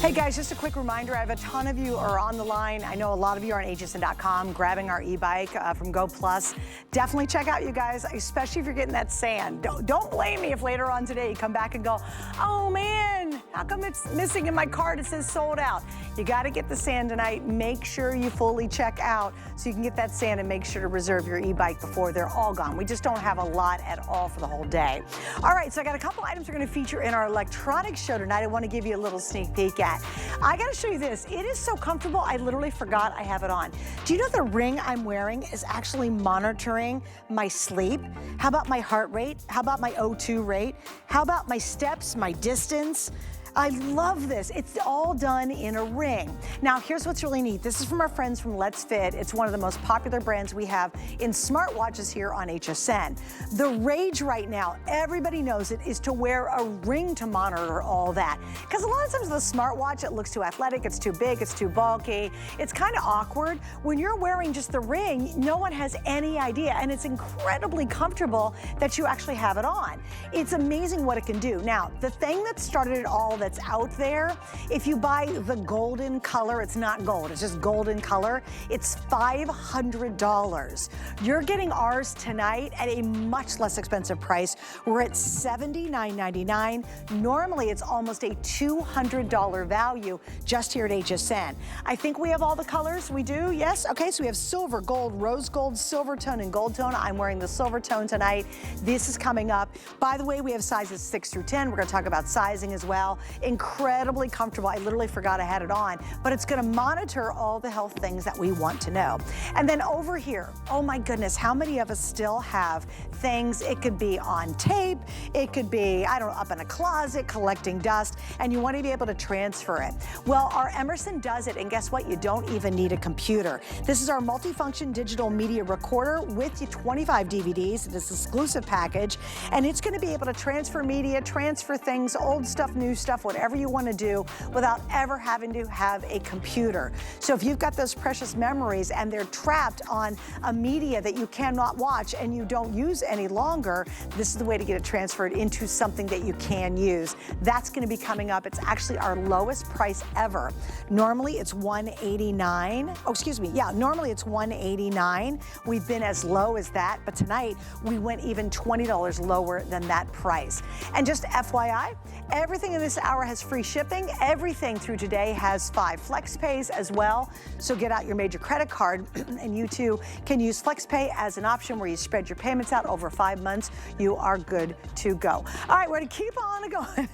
Hey guys, just a quick reminder, I have a ton of you are on the line. I know a lot of you are on hsn.com grabbing our e-bike from Go Plus. Definitely check out you guys, especially if you're getting that sand. Don't blame me if later on today you come back and go, oh man, how come it's missing in my cart? It says sold out. You gotta get the sand tonight. Make sure you fully check out so you can get that sand and make sure to reserve your e-bike before they're all gone. We just don't have a lot at all for the whole day. All right, so I got a couple items we're gonna feature in our electronics show tonight. I wanna give you a little sneak peek at. I gotta show you this. It is so comfortable, I literally forgot I have it on. Do you know the ring I'm wearing is actually monitoring my sleep? How about my heart rate? How about my O2 rate? How about my steps, my distance? I love this. It's all done in a ring. Now, here's what's really neat. This is from our friends from Let's Fit. It's one of the most popular brands we have in smartwatches here on HSN. The rage right now, everybody knows it, is to wear a ring to monitor all that. Because a lot of times with a smartwatch, it looks too athletic, it's too big, it's too bulky. It's kind of awkward. When you're wearing just the ring, no one has any idea. And it's incredibly comfortable that you actually have it on. It's amazing what it can do. Now, the thing that started it all that's out there, if you buy the golden color, it's not gold, it's just golden color, it's $500. You're getting ours tonight at a much less expensive price. We're at $79.99. Normally, it's almost a $200 value just here at HSN. I think we have all the colors. We do, yes? Okay, so we have silver, gold, rose gold, silver tone, and gold tone. I'm wearing the silver tone tonight. This is coming up. By the way, we have sizes 6 through 10. We're gonna talk about sizing as well. Incredibly comfortable. I literally forgot I had it on, but it's gonna monitor all the health things that we want to know. And then over here, oh my goodness, how many of us still have things? It could be on tape, it could be, I don't know, up in a closet collecting dust, and you want to be able to transfer it. Well, our Emerson does it, and guess what? You don't even need a computer. This is our multifunction digital media recorder with you 25 DVDs, this exclusive package, and it's gonna be able to transfer media, transfer things, old stuff, new stuff, whatever you want to do without ever having to have a computer. So if you've got those precious memories and they're trapped on a media that you cannot watch and you don't use any longer, this is the way to get it transferred into something that you can use. That's going to be coming up. It's actually our lowest price ever. Normally it's $189. Oh, excuse me. Yeah, normally it's $189. We've been as low as that, but tonight we went even $20 lower than that price. And just FYI, everything in this hour has free shipping. Everything through today has 5 FlexPays as well. So get out your major credit card and you too can use FlexPay as an option where you spread your payments out over 5 months. You are good to go. All right, we're gonna keep on going.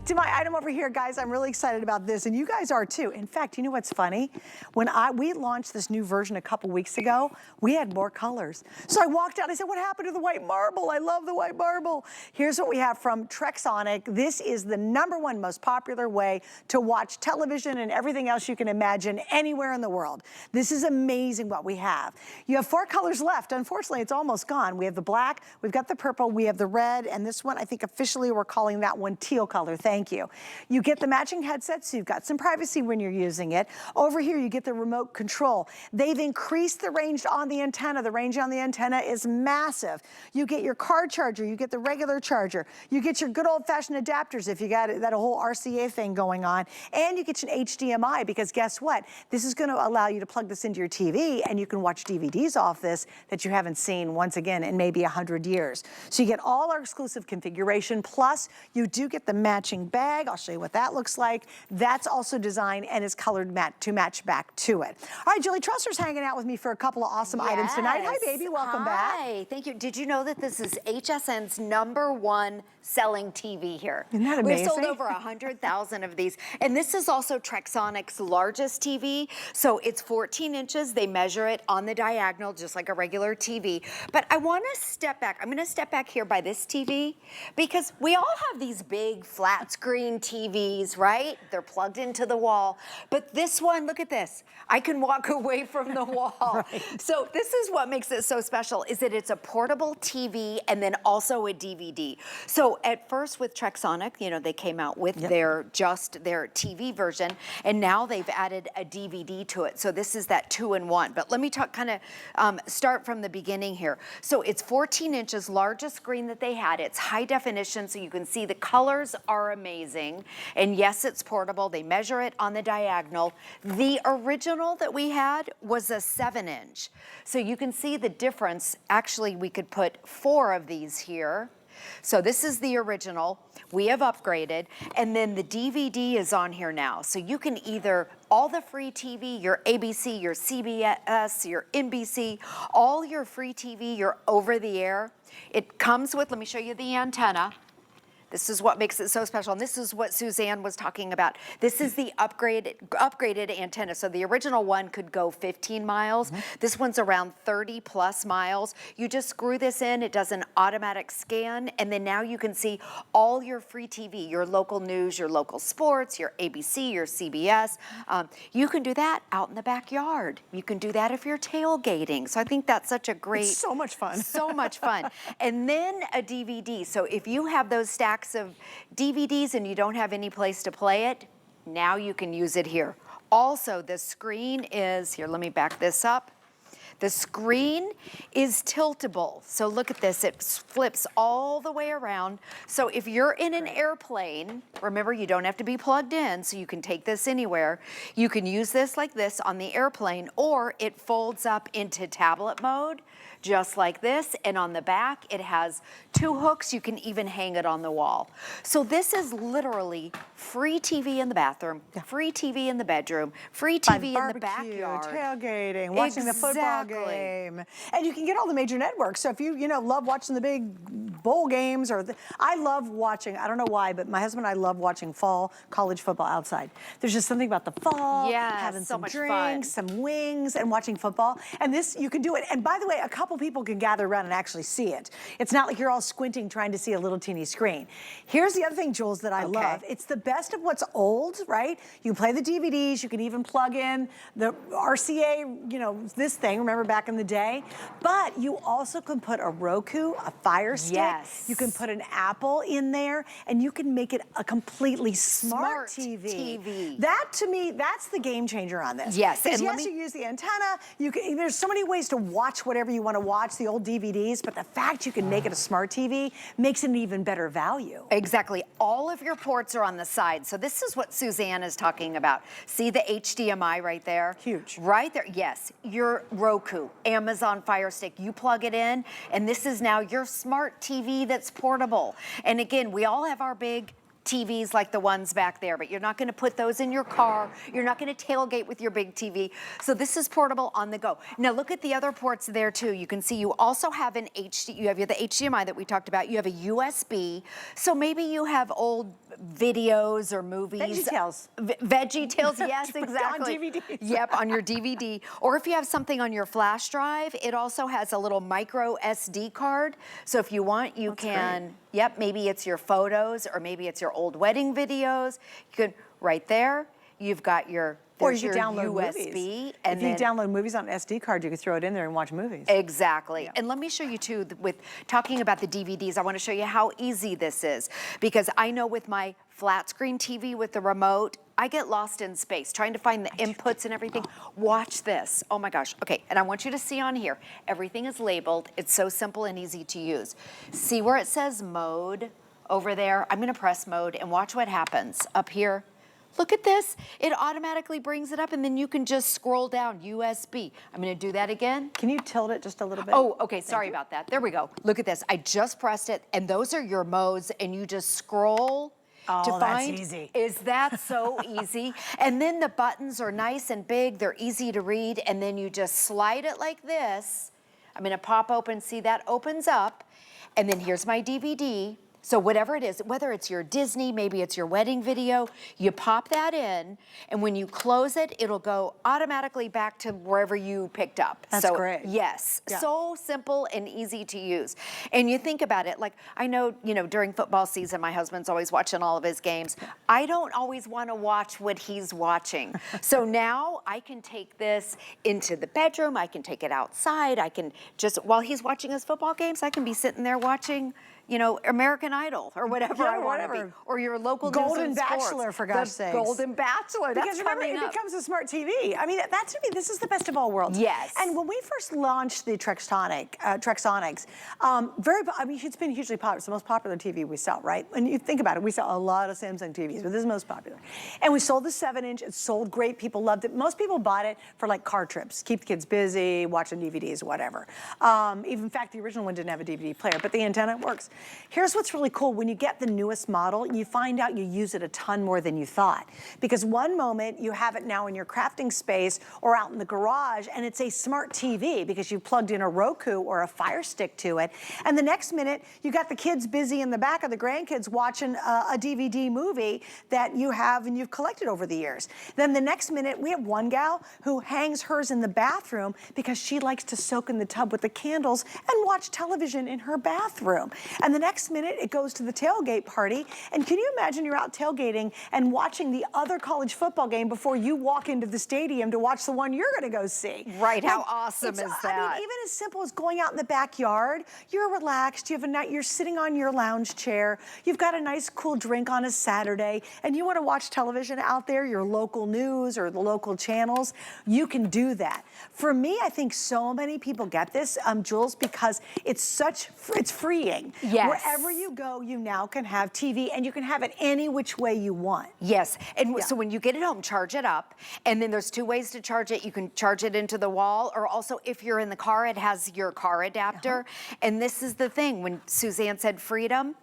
To my item over here, guys, I'm really excited about this and you guys are too. In fact, you know what's funny? When we launched this new version a couple weeks ago, we had more colors. So I walked out, I said, what happened to the white marble? I love the white marble. Here's what we have from Trexonic. This is the #1 most popular way to watch television and everything else you can imagine anywhere in the world. This is amazing what we have. You have 4 colors left. Unfortunately, it's almost gone. We have the black, we've got the purple, we have the red, and this one, I think officially we're calling that one teal color. Thank you. You get the matching headset, so you've got some privacy when you're using it. Over here, you get the remote control. They've increased the range on the antenna. The range on the antenna is massive. You get your car charger, you get the regular charger, you get your good old-fashioned adapters if you got that whole RCA thing going on, and you get an HDMI because guess what? This is going to allow you to plug this into your TV and you can watch DVDs off this that you haven't seen once again in maybe 100 years. So you get all our exclusive configuration, plus you do get the matching bag. I'll show you what that looks like. That's also designed and is colored to match back to it. All right, Julie Trusser's hanging out with me for a couple of awesome items tonight. Hi, baby. Welcome back. Hi. Thank you. Did you know that this is HSN's #1 selling TV here? Isn't that amazing? We've sold over 100,000 of these. And this is also Trexonic's largest TV. So it's 14 inches. They measure it on the diagonal, just like a regular TV. But I want to step back. I'm going to step back here by this TV because we all have these big flat screen TVs, right? They're plugged into the wall. But this one, look at this. I can walk away from the wall. Right. So this is what makes it so special, is that it's a portable TV and then also a DVD. So at first with Trexonic, you know, they came out with their TV version, and now they've added a DVD to it. So this is that 2-in-1. But let me start from the beginning here. So it's 14 inches, largest screen that they had. It's high definition, so you can see the colors are amazing. And yes, it's portable. They measure it on the diagonal. The original that we had was a 7-inch. So you can see the difference. Actually, we could put 4 of these here. So this is the original. We have upgraded, and then the DVD is on here now. So you can either, all the free TV, your ABC, your CBS, your NBC, all your free TV, your over the air. It comes with, let me show you the antenna. This is what makes it so special, and this is what Suzanne was talking about. This is the upgraded antenna. So the original one could go 15 miles. This one's around 30 plus miles. You just screw this in, it does an automatic scan, and then now you can see all your free TV, your local news, your local sports, your ABC, your CBS. You can do that out in the backyard. You can do that if you're tailgating. So I think that's such a great... It's so much fun. So much fun. And then a DVD. So if you have those stacks of DVDs and you don't have any place to play it, now you can use it here. Also, the screen is, here, let me back this up. The screen is tiltable. So look at this, it flips all the way around. So if you're in an airplane, remember you don't have to be plugged in, so you can take this anywhere. You can use this like this on the airplane, or it folds up into tablet mode, just like this, and on the back it has 2 hooks. You can even hang it on the wall. So this is literally free TV in the bathroom, free TV in the bedroom, free TV in the backyard. Tailgating, watching the football game. And you can get all the major networks. So if you love watching the big bowl games, I love watching, I don't know why, but my husband and I love watching fall college football outside. There's just something about the fall, having some drinks, some wings, and watching football. And this, you can do it. And by the way, a couple people can gather around and actually see it. It's not like you're all squinting trying to see a little teeny screen. Here's the other thing, Jules, that I love. It's the best of what's old, right? You play the DVDs, you can even plug in the RCA, this thing, remember back in the day? But you also can put a Roku, a Fire Stick. You can put an Apple in there, and you can make it a completely smart TV. That, to me, that's the game changer on this. Yes. And yes, you use the antenna. There's so many ways to watch whatever you want to watch, the old DVDs, but the fact you can make it a smart TV makes it an even better value. Exactly. All of your ports are on the side. So this is what Suzanne is talking about. See the HDMI right there? Huge. Right there. Yes. Your Roku, Amazon Fire Stick, you plug it in, and this is now your smart TV that's portable. And again, we all have our big TVs like the ones back there, but you're not going to put those in your car. You're not going to tailgate with your big TV. So this is portable on the go. Now look at the other ports there too. You can see you also have an you have the HDMI that we talked about. You have a USB. So maybe you have old videos or movies. VeggieTales. VeggieTales, yes, exactly. On DVD. Yep, on your DVD. Or if you have something on your flash drive, it also has a little micro SD card. So if you want, you can, maybe it's your photos, or maybe it's your old wedding videos. You could, right there, you've got your, or you can download USB. Movies. And if you download movies on an SD card, you can throw it in there and watch movies. Exactly. And let me show you too, with talking about the DVDs, I want to show you how easy this is. Because I know with my flat screen TV with the remote, I get lost in space trying to find the inputs and everything. Watch this. Oh my gosh. Okay, and I want you to see on here, everything is labeled. It's so simple and easy to use. See where it says mode over there? I'm going to press mode and watch what happens up here. Look at this. It automatically brings it up, and then you can just scroll down, USB. I'm going to do that again. Can you tilt it just a little bit? Oh, okay. Sorry about that. There we go. Look at this. I just pressed it, and those are your modes, and you just scroll to find. That's easy. Is that so easy? And then the buttons are nice and big. They're easy to read, and then you just slide it like this. I'm going to pop open. See, that opens up, and then here's my DVD. So whatever it is, whether it's your Disney, maybe it's your wedding video, you pop that in, and when you close it, it'll go automatically back to wherever you picked up. That's great. Yes, so simple and easy to use. And you think about it, like I know, during football season, my husband's always watching all of his games. I don't always want to watch what he's watching. So now I can take this into the bedroom, I can take it outside, I can just, while he's watching his football games, I can be sitting there watching you know, American Idol or whatever Yeah, I want to be, whatever. or your local Golden news and sports. Bachelor, for gosh sakes. Golden Bachelor, that's Because remember, coming it up. becomes a smart TV. I mean, that to me, this is the best of all worlds. Yes. And when we first launched the Trexonics, I mean, it's been hugely popular. It's the most popular TV we sell, right? And you think about it, we sell a lot of Samsung TVs, but this is the most popular. And we sold the 7-inch. It sold great. People loved it. Most people bought it for like car trips, keep the kids busy, watching DVDs, whatever. Even in fact, the original one didn't have a DVD player, but the antenna works. Here's what's really cool. When you get the newest model, you find out you use it a ton more than you thought. Because one moment you have it now in your crafting space or out in the garage, and it's a smart TV because you plugged in a Roku or a Fire Stick to it. And the next minute, you got the kids busy in the back of the grandkids watching a DVD movie that you have and you've collected over the years. Then the next minute, we have one gal who hangs hers in the bathroom because she likes to soak in the tub with the candles and watch television in her bathroom. And the next minute, it goes to the tailgate party. And can you imagine you're out tailgating and watching the other college football game before you walk into the stadium to watch the one you're going to go see? Right, how awesome is that? I mean, even as simple as going out in the backyard, you're relaxed, you're sitting on your lounge chair, you've got a nice cool drink on a Saturday, and you want to watch television out there, your local news or the local channels, you can do that. For me, I think so many people get this, Jules, because it's freeing. Yes. Wherever you go, you now can have TV, and you can have it any which way you want. Yes, and so when you get it home, charge it up, and then there's 2 ways to charge it. You can charge it into the wall, or also if you're in the car, it has your car adapter. And this is the thing, when Suzanne said freedom,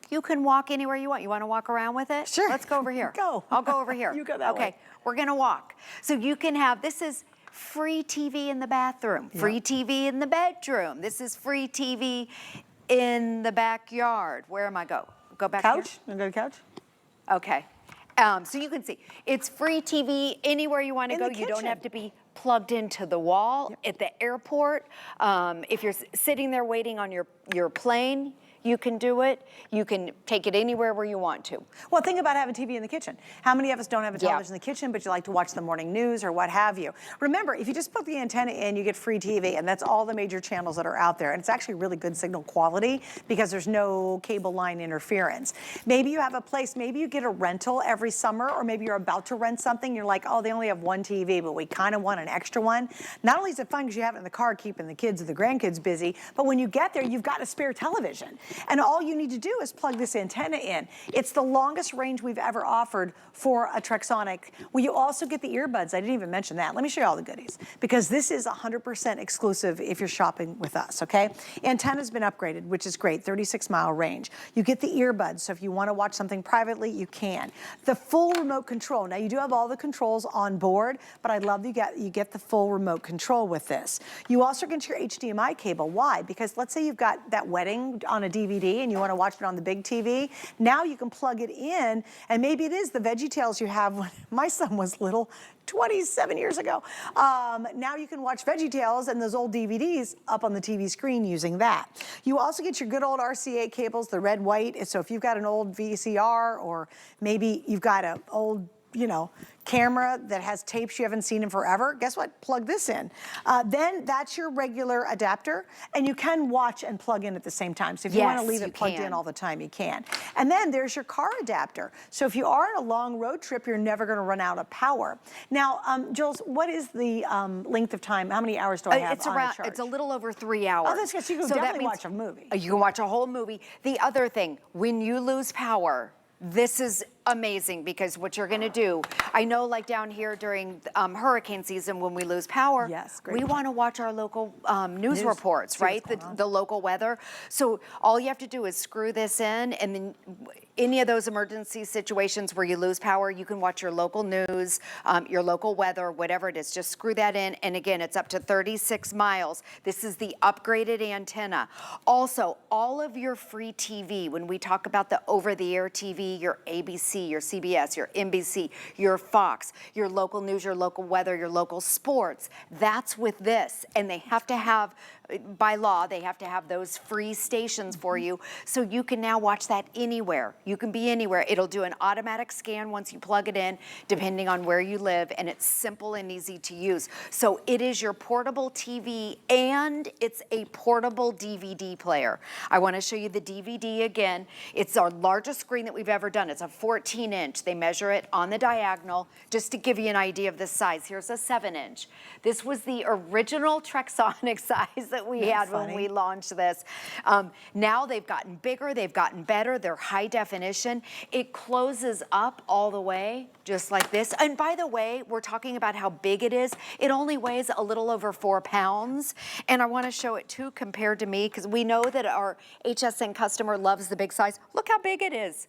you can walk anywhere you want. You want to walk around with it? Sure. Let's go over here. Go. I'll go over here. You go that way. Okay, we're gonna walk. So you can have, this is free TV in the bathroom, free TV in the bedroom. This is free TV in the backyard. Where am I go? Go back here? Couch? You go to the couch? Okay. So you can see, it's free TV anywhere you want to go. You don't have to be plugged into the wall at the airport. If you're sitting there waiting on your plane, you can do it. You can take it anywhere where you want to. Well, think about having TV in the kitchen. How many of us don't have a television in the kitchen, but you like to watch the morning news or what have you? Remember, if you just put the antenna in, you get free TV, and that's all the major channels that are out there. And it's actually really good signal quality because there's no cable line interference. Maybe you have a place, maybe you get a rental every summer, or maybe you're about to rent something. You're like, oh, they only have one TV, but we kind of want an extra one. Not only is it fun because you have it in the car keeping the kids or the grandkids busy, but when you get there, you've got a spare television. And all you need to do is plug this antenna in. It's the longest range we've ever offered for a Trexonic. Well, you also get the earbuds. I didn't even mention that. Let me show you all the goodies, because this is 100% exclusive if you're shopping with us, okay? Antenna's been upgraded, which is great, 36-mile range. You get the earbuds, so if you want to watch something privately, you can. The full remote control. Now, you do have all the controls on board, but I love you get the full remote control with this. You also get your HDMI cable. Why? Because let's say you've got that wedding on a DVD and you want to watch it on the big TV. Now you can plug it in, and maybe it is the VeggieTales you have when my son was little, 27 years ago. Now you can watch VeggieTales and those old DVDs up on the TV screen using that. You also get your good old RCA cables, the red, white. So if you've got an old VCR, or maybe you've got an old, camera that has tapes you haven't seen in forever, guess what? Plug this in. Then that's your regular adapter, and you can watch and plug in at the same time. So if you want to leave it plugged in all the time, you can. And then there's your car adapter. So if you are on a long road trip, you're never going to run out of power. Now, Jules, what is the length of time? How many hours do I have on a charge? It's a little over 3 hours. Oh, that's good. So you can definitely watch a movie. You can watch a whole movie. The other thing, when you lose power, this is amazing, because what you're going to do, I know like down here during hurricane season when we lose power, we want to watch our local news reports, right? The local weather. So all you have to do is screw this in, and then any of those emergency situations where you lose power, you can watch your local news, your local weather, whatever it is. Just screw that in, and again, it's up to 36 miles. This is the upgraded antenna. Also, all of your free TV, when we talk about the over-the-air TV, your ABC ABC, your CBS, your NBC, your Fox, your local news, your local weather, your local sports. That's with this. And they have to have, by law, they have to have those free stations for you, so you can now watch that anywhere. You can be anywhere. It'll do an automatic scan once you plug it in, depending on where you live, and it's simple and easy to use. So it is your portable TV, and it's a portable DVD player. I want to show you the DVD again. It's our largest screen that we've ever done. It's a 14-inch. They measure it on the diagonal, just to give you an idea of the size. Here's a 7-inch. This was the original Trexonic size that we had when we launched this. Now they've gotten bigger, they've gotten better, they're high definition. It closes up all the way, just like this. And by the way, we're talking about how big it is. It only weighs a little over 4 pounds. And I want to show it too compared to me, because we know that our HSN customer loves the big size. Look how big it is.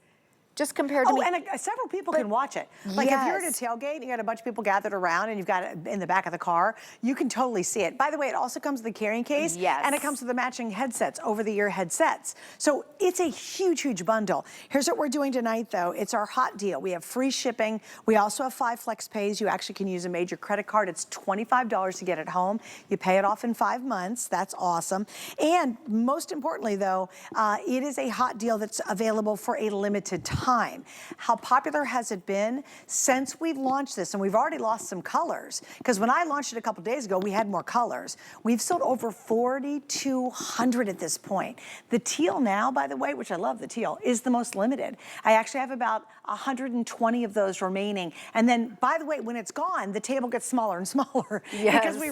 Just compared to me. And several people can watch it. Like if you're at a tailgate and you got a bunch of people gathered around and you've got it in the back of the car, you can totally see it. By the way, it also comes with a carrying case. And it comes with the matching headsets, over-the-ear headsets. So it's a huge, huge bundle. Here's what we're doing tonight though. It's our hot deal. We have free shipping. We also have 5 flex pays. You actually can use a major credit card. It's $25 to get it home. You pay it off in 5 months. That's awesome. And most importantly though, it is a hot deal that's available for a limited time. How popular has it been since we've launched this? And we've already lost some colors, because when I launched it a couple days ago, we had more colors. We've sold over 4,200 at this point. The teal now, by the way, which I love the teal, is the most limited. I actually have about 120 of those remaining. And then, by the way, when it's gone, the table gets smaller and smaller. Because we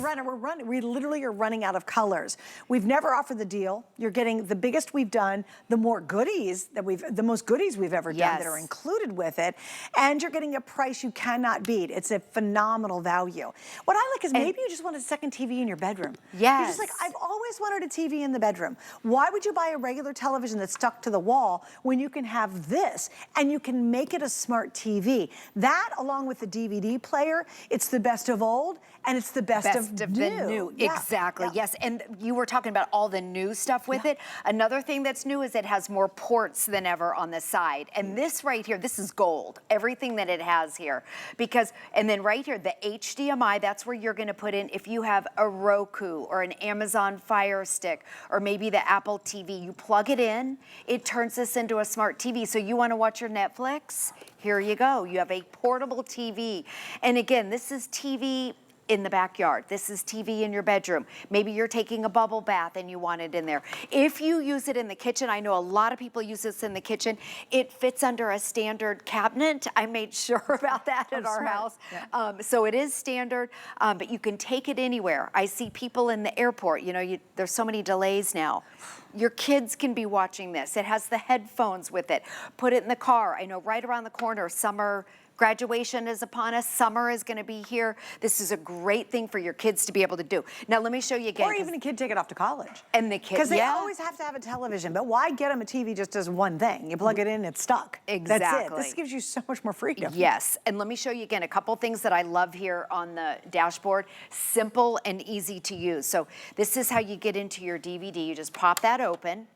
literally are running out of colors. We've never offered the deal. You're getting the biggest we've done, the more goodies that the most goodies we've ever done that are included with it, and you're getting a price you cannot beat. It's a phenomenal value. What I like is maybe you just want a second TV in your bedroom. You're just like, I've always wanted a TV in the bedroom. Why would you buy a regular television that's stuck to the wall when you can have this and you can make it a smart TV? That, along with the DVD player, it's the best of old and it's the best of the new. Exactly, yes. And you were talking about all the new stuff with it. Another thing that's new is it has more ports than ever on the side. And this right here, this is gold, everything that it has here. Because, and then right here, the HDMI, that's where you're gonna put in, if you have a Roku or an Amazon Fire Stick, or maybe the Apple TV, you plug it in, it turns this into a smart TV. So you wanna watch your Netflix? Here you go, you have a portable TV. And again, this is TV in the backyard. This is TV in your bedroom. Maybe you're taking a bubble bath and you want it in there. If you use it in the kitchen, I know a lot of people use this in the kitchen, it fits under a standard cabinet. I made sure about that at our house. So it is standard, but you can take it anywhere. I see people in the airport, you know, there's so many delays now. Your kids can be watching this. It has the headphones with it. Put it in the car. I know right around the corner, summer graduation is upon us. Summer is going to be here. This is a great thing for your kids to be able to do. Now, let me show you again. Or even a kid take it off to college. And the kid, because they always have to have a television, but why get them a TV just does one thing? You plug it in, it's stuck. Exactly. That's it. This gives you so much more freedom. Yes, and let me show you again a couple things that I love here on the dashboard. Simple and easy to use. So this is how you get into your DVD. You just pop that open.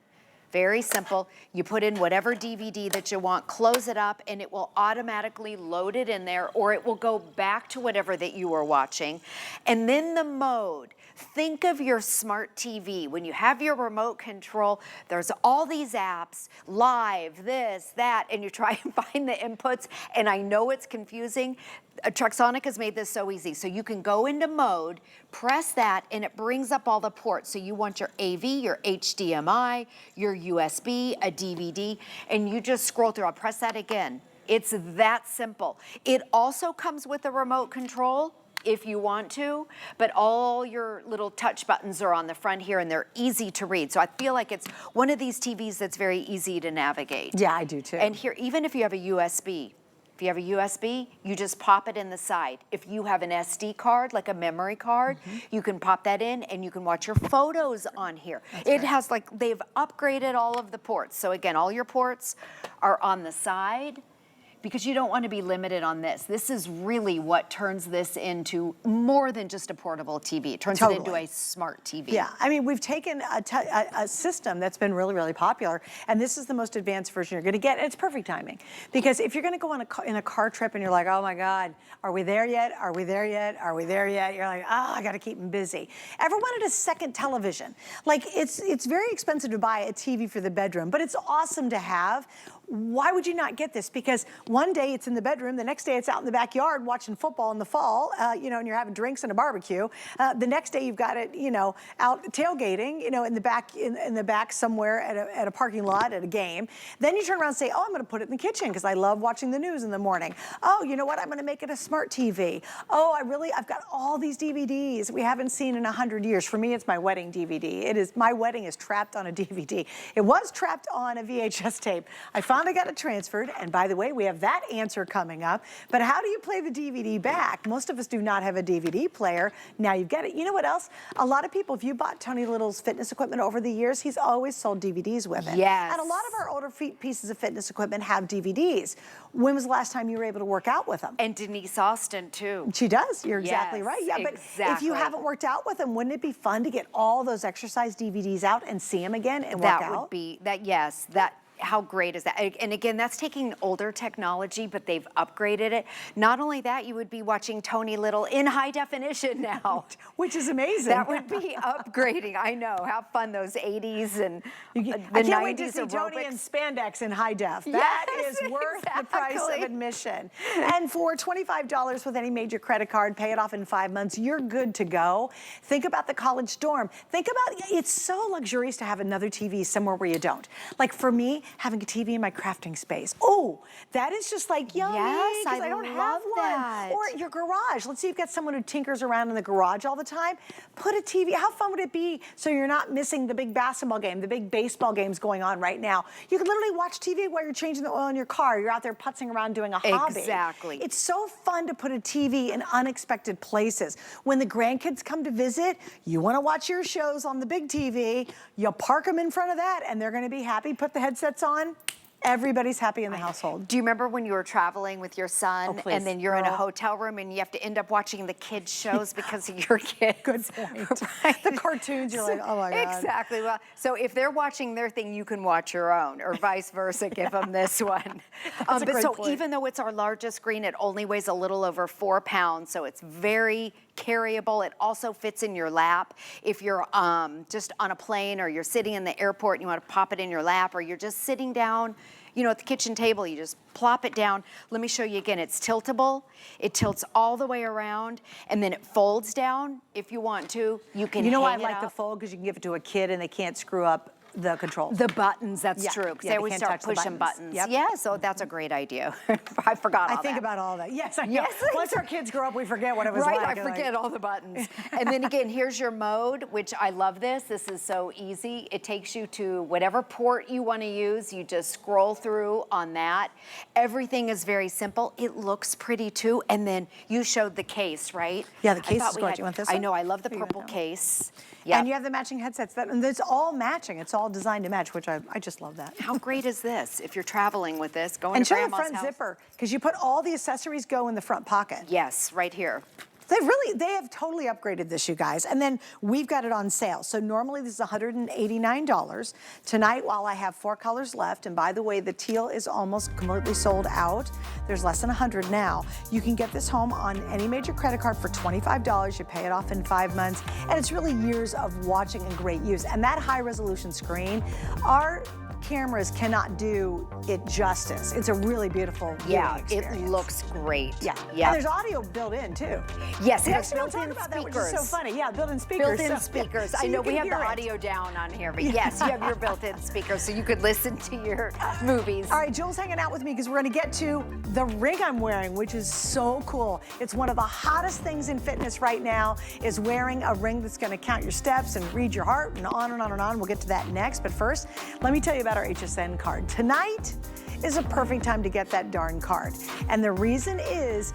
Very simple. You put in whatever DVD that you want, close it up, and it will automatically load it in there, or it will go back to whatever that you were watching. And then the mode. Think of your smart TV. When you have your remote control, there's all these apps, live, this, that, and you try and find the inputs, and I know it's confusing. Trexonic has made this so easy. So you can go into mode, press that, and it brings up all the ports. So you want your AV, your HDMI, your USB, a DVD, and you just scroll through. I'll press that again. It's that simple. It also comes with a remote control if you want to, but all your little touch buttons are on the front here and they're easy to read. So I feel like it's one of these TVs that's very easy to navigate. Yeah, I do too. And here, even if you have a USB, if you have a USB, you just pop it in the side. If you have an SD card, like a memory card, you can pop that in and you can watch your photos on here. It has like, they've upgraded all of the ports. So again, all your ports are on the side. because you don't want to be limited on this. This is really what turns this into more than just a portable TV. It turns it into a smart TV. Yeah, I mean, we've taken a system that's been really, really popular, and this is the most advanced version you're going to get, and it's perfect timing. Because if you're going to go on in a car trip and you're like, oh my God, are we there yet? Are we there yet? Are we there yet? You're like, oh, I got to keep them busy. Ever wanted a second television? Like, it's very expensive to buy a TV for the bedroom, but it's awesome to have. Why would you not get this? Because one day it's in the bedroom, the next day it's out in the backyard watching football in the fall, you know, and you're having drinks and a barbecue. The next day you've got it, you know, out tailgating, you know, in the back somewhere at a parking lot at a game. Then you turn around and say, oh, I'm going to put it in the kitchen because I love watching the news in the morning. Oh, you know what? I'm going to make it a smart TV. Oh, I've got all these DVDs we haven't seen in 100 years. For me, it's my wedding DVD. My wedding is trapped on a DVD. It was trapped on a VHS tape. I finally got it transferred, and by the way, we have that answer coming up. But how do you play the DVD back? Most of us do not have a DVD player. Now you've got it. You know what else? A lot of people, if you bought Tony Little's fitness equipment over the years, he's always sold DVDs with it. Yes. And a lot of our older pieces of fitness equipment have DVDs. When was the last time you were able to work out with them? And Denise Austin, too. She does. You're exactly Yes, right. Yeah, but exactly. if you haven't worked out with them, wouldn't it be fun to get all those exercise DVDs out and see them again and work out? That would be, yes, how great is that? And again, that's taking older technology, but they've upgraded it. Not only that, you would be watching Tony Little in high definition now. Which is amazing. That would be upgrading. I know. Have fun, those 80s and the 90s I can't wait to see aerobics. Tony in spandex in high def. That is worth the price of admission. And for $25 with any major credit card, pay it off in 5 months, you're good to go. Think about the college dorm. Think about, it's so luxurious to have another TV somewhere where you don't. Like for me, having a TV in my crafting space. Oh, that is just like yummy. Yes, I don't have one. that. Or your garage. Let's say you've got someone who tinkers around in the garage all the time. Put a TV. How fun would it be so you're not missing the big basketball game, the big baseball games going on right now? You can literally watch TV while you're changing the oil in your car. You're out there putzing around doing a hobby. Exactly. It's so fun to put a TV in unexpected places. When the grandkids come to visit, you want to watch your shows on the big TV. You'll park them in front of that and they're going to be happy. Put the headsets on. Everybody's happy in the household. Do you remember when you were traveling with your son and then you're in a Girl. hotel room and you have to end up watching the kids' shows because of your kids? Good point. Right? The cartoons, you're like, oh my God. Exactly. Well, so if they're watching their thing, you can watch your own, or vice versa. Give them this one. That's a great so point. even though it's our largest screen, it only weighs a little over 4 pounds, so it's very carryable. It also fits in your lap. If you're just on a plane or you're sitting in the airport and you want to pop it in your lap, or you're just sitting down, you know, at the kitchen table, you just plop it down. Let me show you again. It's tiltable. It tilts all the way around, and then it folds down if you want to. You can. You know why I hang it like the up. fold? Because you can give it to a kid and they can't screw up the controls. The buttons, that's Yeah. true. Because Yeah, they they always can't start touch the pushing buttons. buttons. Yep. Yeah, so that's a great idea. I forgot all I think that. about all that. Yes, I know. Yes. Once our kids grow up, we forget what it was Right, like. I forget all the buttons. And then again, here's your mode, which I love this. This is so easy. It takes you to whatever port you want to use. You just scroll through on that. Everything is very simple. It looks pretty too. And then you showed the case, right? Yeah, the case I thought is we gorgeous. had- You want this I one? know, I love the Here you go. purple case. And you have the matching headsets. And it's all matching. It's all designed to match, which I just love that. How great is this? If you're traveling with this, going And to show the grandma's front house. zipper, because you put all the accessories go in the front pocket. Yes, right here. They have totally upgraded this, you guys. And then we've got it on sale. So normally this is $189. Tonight, while I have 4 colors left, and by the way, the teal is almost completely sold out. There's less than 100 now. You can get this home on any major credit card for $25. You pay it off in 5 months. And it's really years of watching and great use. And that high resolution screen, our cameras cannot do it justice. It's a really beautiful viewing experience. It looks great. Yeah. Yeah. And there's audio built in too. Yes, We it has actually don't talk built-in about that, which speakers. is so funny. Yeah, built-in speakers. Built-in So- speakers. so I know you we can have the hear it. audio down on here, but yes, you have your built-in speakers, so you could listen to your movies. All right, Jules hanging out with me because we're going to get to the ring I'm wearing, which is so cool. It's one of the hottest things in fitness right now, is wearing a ring that's going to count your steps and read your heart and on and on and on. We'll get to that next. But first, let me tell you about our HSN card. Tonight is a perfect time to get that darn card. And the reason is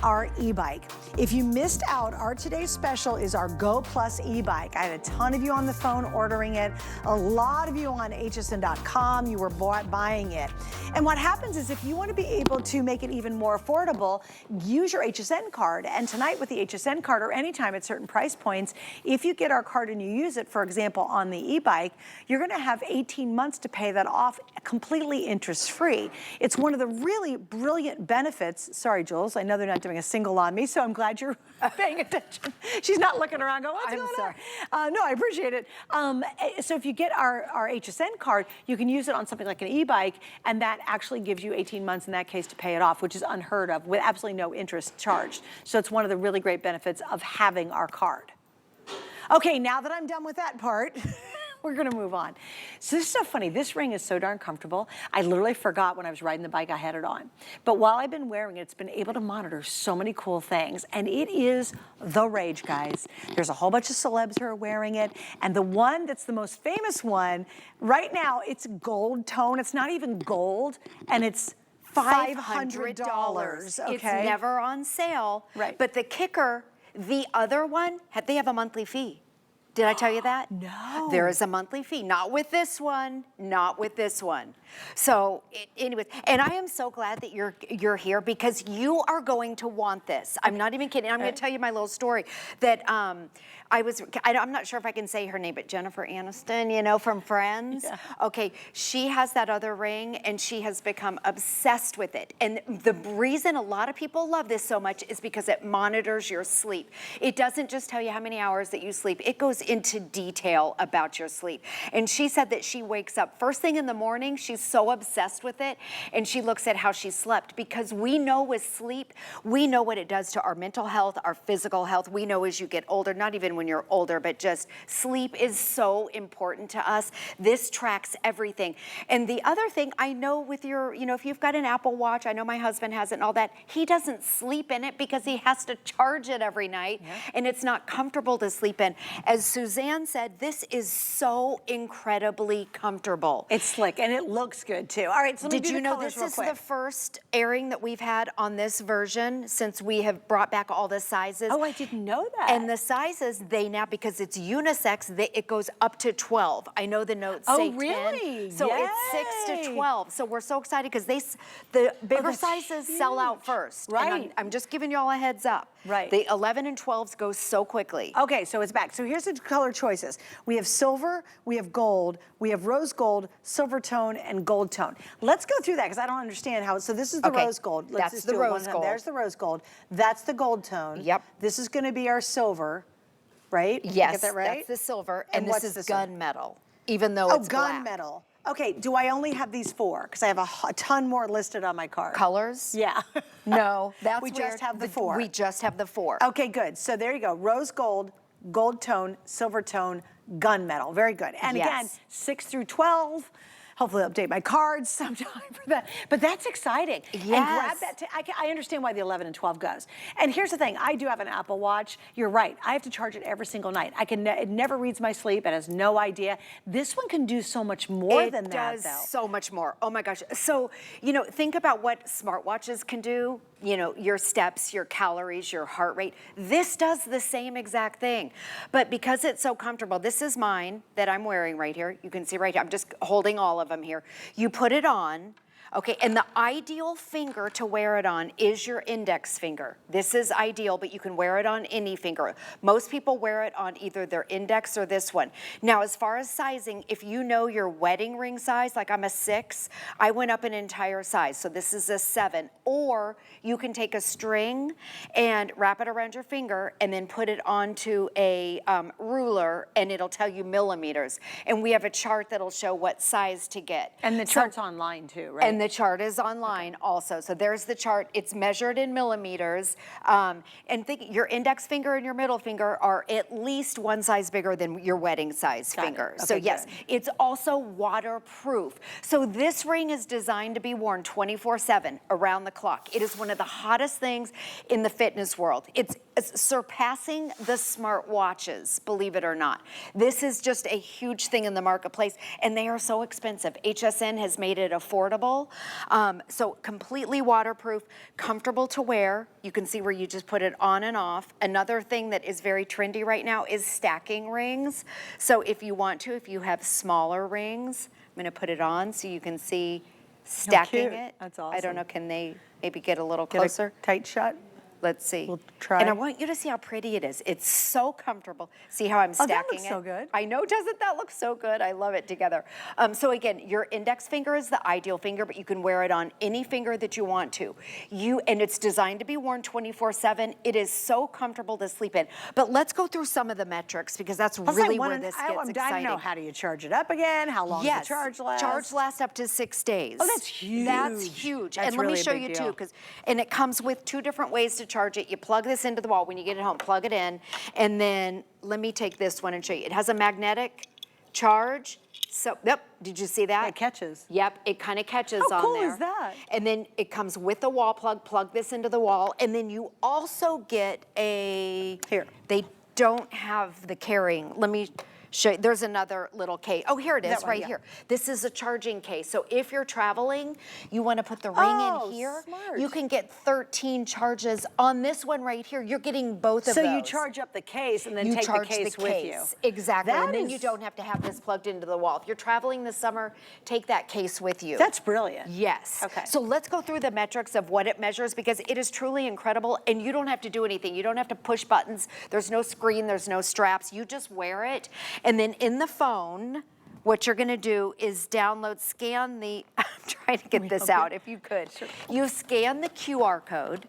our e-bike. If you missed out, our today's special is our Go Plus e-bike. I had a ton of you on the phone ordering it. A lot of you on hsn.com, you were buying it. And what happens is if you want to be able to make it even more affordable, use your HSN card. And tonight with the HSN card or anytime at certain price points, if you get our card and you use it, for example, on the e-bike, you're going to have 18 months to pay that off completely interest-free. It's one of the really brilliant benefits. Sorry, Jules, I know they're not doing a single on me, so I'm glad you're paying attention. She's not looking around going, what's going on? No, I appreciate it. So if you get our HSN card, you can use it on something like an e-bike, and that actually gives you 18 months in that case to pay it off, which is unheard of, with absolutely no interest charged. So it's one of the really great benefits of having our card. Okay, now that I'm done with that part, we're gonna move on. So this is so funny. This ring is so darn comfortable. I literally forgot when I was riding the bike I had it on. But while I've been wearing it, it's been able to monitor so many cool things. And it is the rage, guys. There's a whole bunch of celebs who are wearing it. And the one that's the most famous one, right now, it's gold tone. It's not even gold. And it's $500. Okay? It's never on sale. Right. But the kicker, the other one, they have a monthly fee. Did I tell you that? No. There is a monthly fee. Not with this one, not with this one. So anyways, and I am so glad that you're here because you are going to want this. I'm not even kidding. I'm going to tell you my little story that I'm not sure if I can say her name, but Jennifer Aniston, you know, from Friends. Yeah. Okay, she has that other ring and she has become obsessed with it. And the reason a lot of people love this so much is because it monitors your sleep. It doesn't just tell you how many hours that you sleep. It goes into detail about your sleep. And she said that she wakes up first thing in the morning, she's so obsessed with it, and she looks at how she slept because we know with sleep, we know what it does to our mental health, our physical health. We know as you get older, not even when you're older, but just sleep is so important to us. This tracks everything. And the other thing, I know with your, you know, if you've got an Apple Watch, I know my husband has it and all that, he doesn't sleep in it because he has to charge it every night, and it's not comfortable to sleep in. As Suzanne said, this is so incredibly comfortable. It's slick, and it looks good too. All right, so let me do the colors real quick. Did you know this is the first airing that we've had on this version since we have brought back all the sizes? Oh, I didn't know that. And the sizes, they now, because it's unisex, it goes up to 12. I know the notes say 10. Oh, really? So Yay. it's 6 to 12. So we're so excited because the bigger sizes sell out first. Right. And I'm just giving you all a heads up. Right. The 11 and 12s go so quickly. Okay, so it's back. So here's the color choices. We have silver, we have gold, we have rose gold, silver tone, and gold tone. Let's go through that because I don't understand how. So this is the rose gold. Let's That's the rose gold. There's the rose gold. That's the gold tone. Yep. This is going to be our silver, right? Yes, get that right? that's the silver, and what's this is this one? gunmetal, even though it's black. Gunmetal. Okay, do I only have these 4? Because I have a ton more listed on my card. Colors? Yeah. No, that's we weird. just have the 4. We just have the 4. Okay, good. So there you go. Rose gold, gold tone, silver tone, gunmetal. Very good. And again, 6 through 12. Hopefully I'll update my cards sometime for that. But that's exciting. Yes. And grab that. I understand why the 11 and 12 goes. And here's the thing. I do have an Apple Watch. You're right. I have to charge it every single night. It never reads my sleep. It has no idea. This one can do so much more than that, It though. does so much more. Oh, my gosh. So, you know, think about what smartwatches can do. You know, your steps, your calories, your heart rate. This does the same exact thing. But because it's so comfortable, this is mine that I'm wearing right here. You can see right here. I'm just holding all of them here. You put it on. Okay, and the ideal finger to wear it on is your index finger. This is ideal, but you can wear it on any finger. Most people wear it on either their index or this one. Now, as far as sizing, if you know your wedding ring size, like I'm a 6, I went up an entire size. So this is a 7. Or you can take a string and wrap it around your finger and then put it onto a ruler and it'll tell you millimeters. And we have a chart that'll show what size to get. And the chart's online too, right? And the chart is online also. So there's the chart. It's measured in millimeters. And think your index finger and your middle finger are at least one size bigger than your wedding size finger. Okay, so yes, good. it's also waterproof. So this ring is designed to be worn 24/7 around the clock. It is one of the hottest things in the fitness world. It's surpassing the smartwatches, believe it or not. This is just a huge thing in the marketplace, and they are so expensive. HSN has made it affordable. So completely waterproof, comfortable to wear. You can see where you just put it on and off. Another thing that is very trendy right now is stacking rings. So if you want to, if you have smaller rings, I'm gonna put it on so you can see stacking it. That's awesome. I don't know, can they maybe get a little closer? Tight shut. Let's see. We'll try. And I want you to see how pretty it is. It's so comfortable. See how I'm stacking it? That looks so good. I know, doesn't that look so good? I love it together. So again, your index finger is the ideal finger, but you can wear it on any finger that you want to. And it's designed to be worn 24/7. It is so comfortable to sleep in. But let's go through some of the metrics because that's really where this gets exciting. I'm dying to know, how do you charge it up again? How long does the charge last? Charge lasts up to 6 days. Oh, that's huge. That's huge. That's and let really me show a big you deal. too, and it comes with 2 different ways to charge it. You plug this into the wall. When you get it home, plug it in. And then let me take this one and show you. It has a magnetic charge. So, yep, did you see that? It catches. Yep, it kind of catches on there. How cool is that? And then it comes with a wall plug. Plug this into the wall. And then you also get a... Here. They don't have the carrying. Let me show you. There's another little case. Oh, here it is, right here. This is a charging case. So if you're traveling, you want to put the ring in here. Smart. You can get 13 charges on this one right here. You're getting both of those. So you charge up the case and then take the case with you. Exactly. And then you don't have to have this plugged into the wall. If you're traveling this summer, take that case with you. That's brilliant. Yes. Okay. So let's go through the metrics of what it measures because it is truly incredible and you don't have to do anything. You don't have to push buttons. There's no screen, there's no straps. You just wear it. And then in the phone, what you're gonna do is scan the, I'm trying to get this out if you could. Sure. You scan the QR code.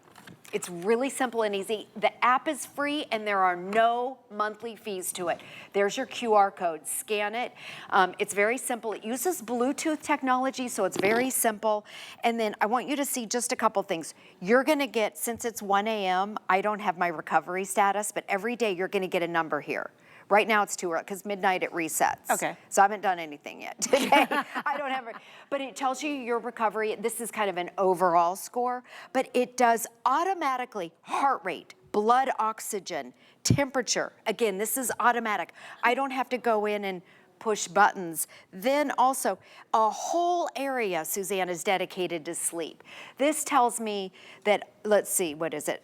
It's really simple and easy. The app is free and there are no monthly fees to it. There's your QR code, scan it. It's very simple. It uses Bluetooth technology, so it's very simple. And then I want you to see just a couple things. You're gonna get, since it's 1 a.m., I don't have my recovery status, but every day you're gonna get a number here. Right now it's too early because midnight it resets. Okay. So I haven't done anything yet today. I don't have it. But it tells you your recovery. This is kind of an overall score, but it does automatically heart rate, blood oxygen, temperature. Again, this is automatic. I don't have to go in and push buttons. Then also a whole area, Suzanne, is dedicated to sleep. This tells me that, let's see, what is it?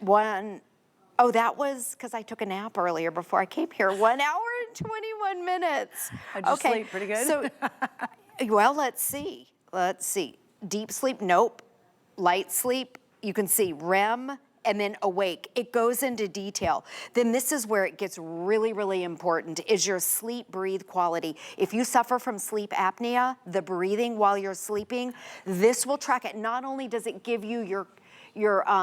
Oh, that was because I took a nap earlier before I came here. 1 hour and 21 minutes. I just sleep pretty good. So, well, let's see. Let's see. Deep sleep, nope. Light sleep, you can see REM, and then awake. It goes into detail. Then this is where it gets really, really important, is your sleep-breathe quality. If you suffer from sleep apnea, the breathing while you're sleeping, this will track it. Not only does it give you your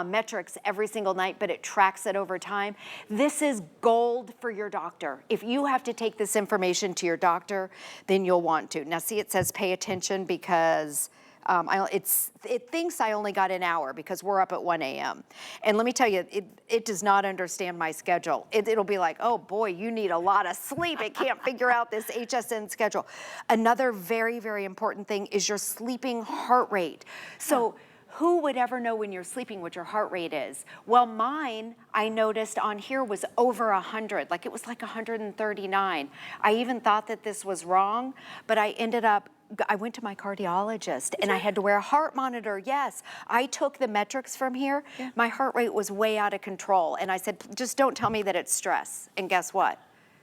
metrics every single night, but it tracks it over time. This is gold for your doctor. If you have to take this information to your doctor, then you'll want to. Now see, it says pay attention because it thinks I only got an hour because we're up at 1 a.m. And let me tell you, it does not understand my schedule. It'll be like, oh boy, you need a lot of sleep. It can't figure out this HSN schedule. Another very, very important thing is your sleeping heart rate. So who would ever know when you're sleeping what your heart rate is? Well, mine, I noticed on here was over 100, like it was like 139. I even thought that this was wrong, but I went to my cardiologist and I had to wear a heart monitor. Yes, I took the metrics from here. Yeah. My heart rate was way out of control. And I said, just don't tell me that it's stress. And guess what?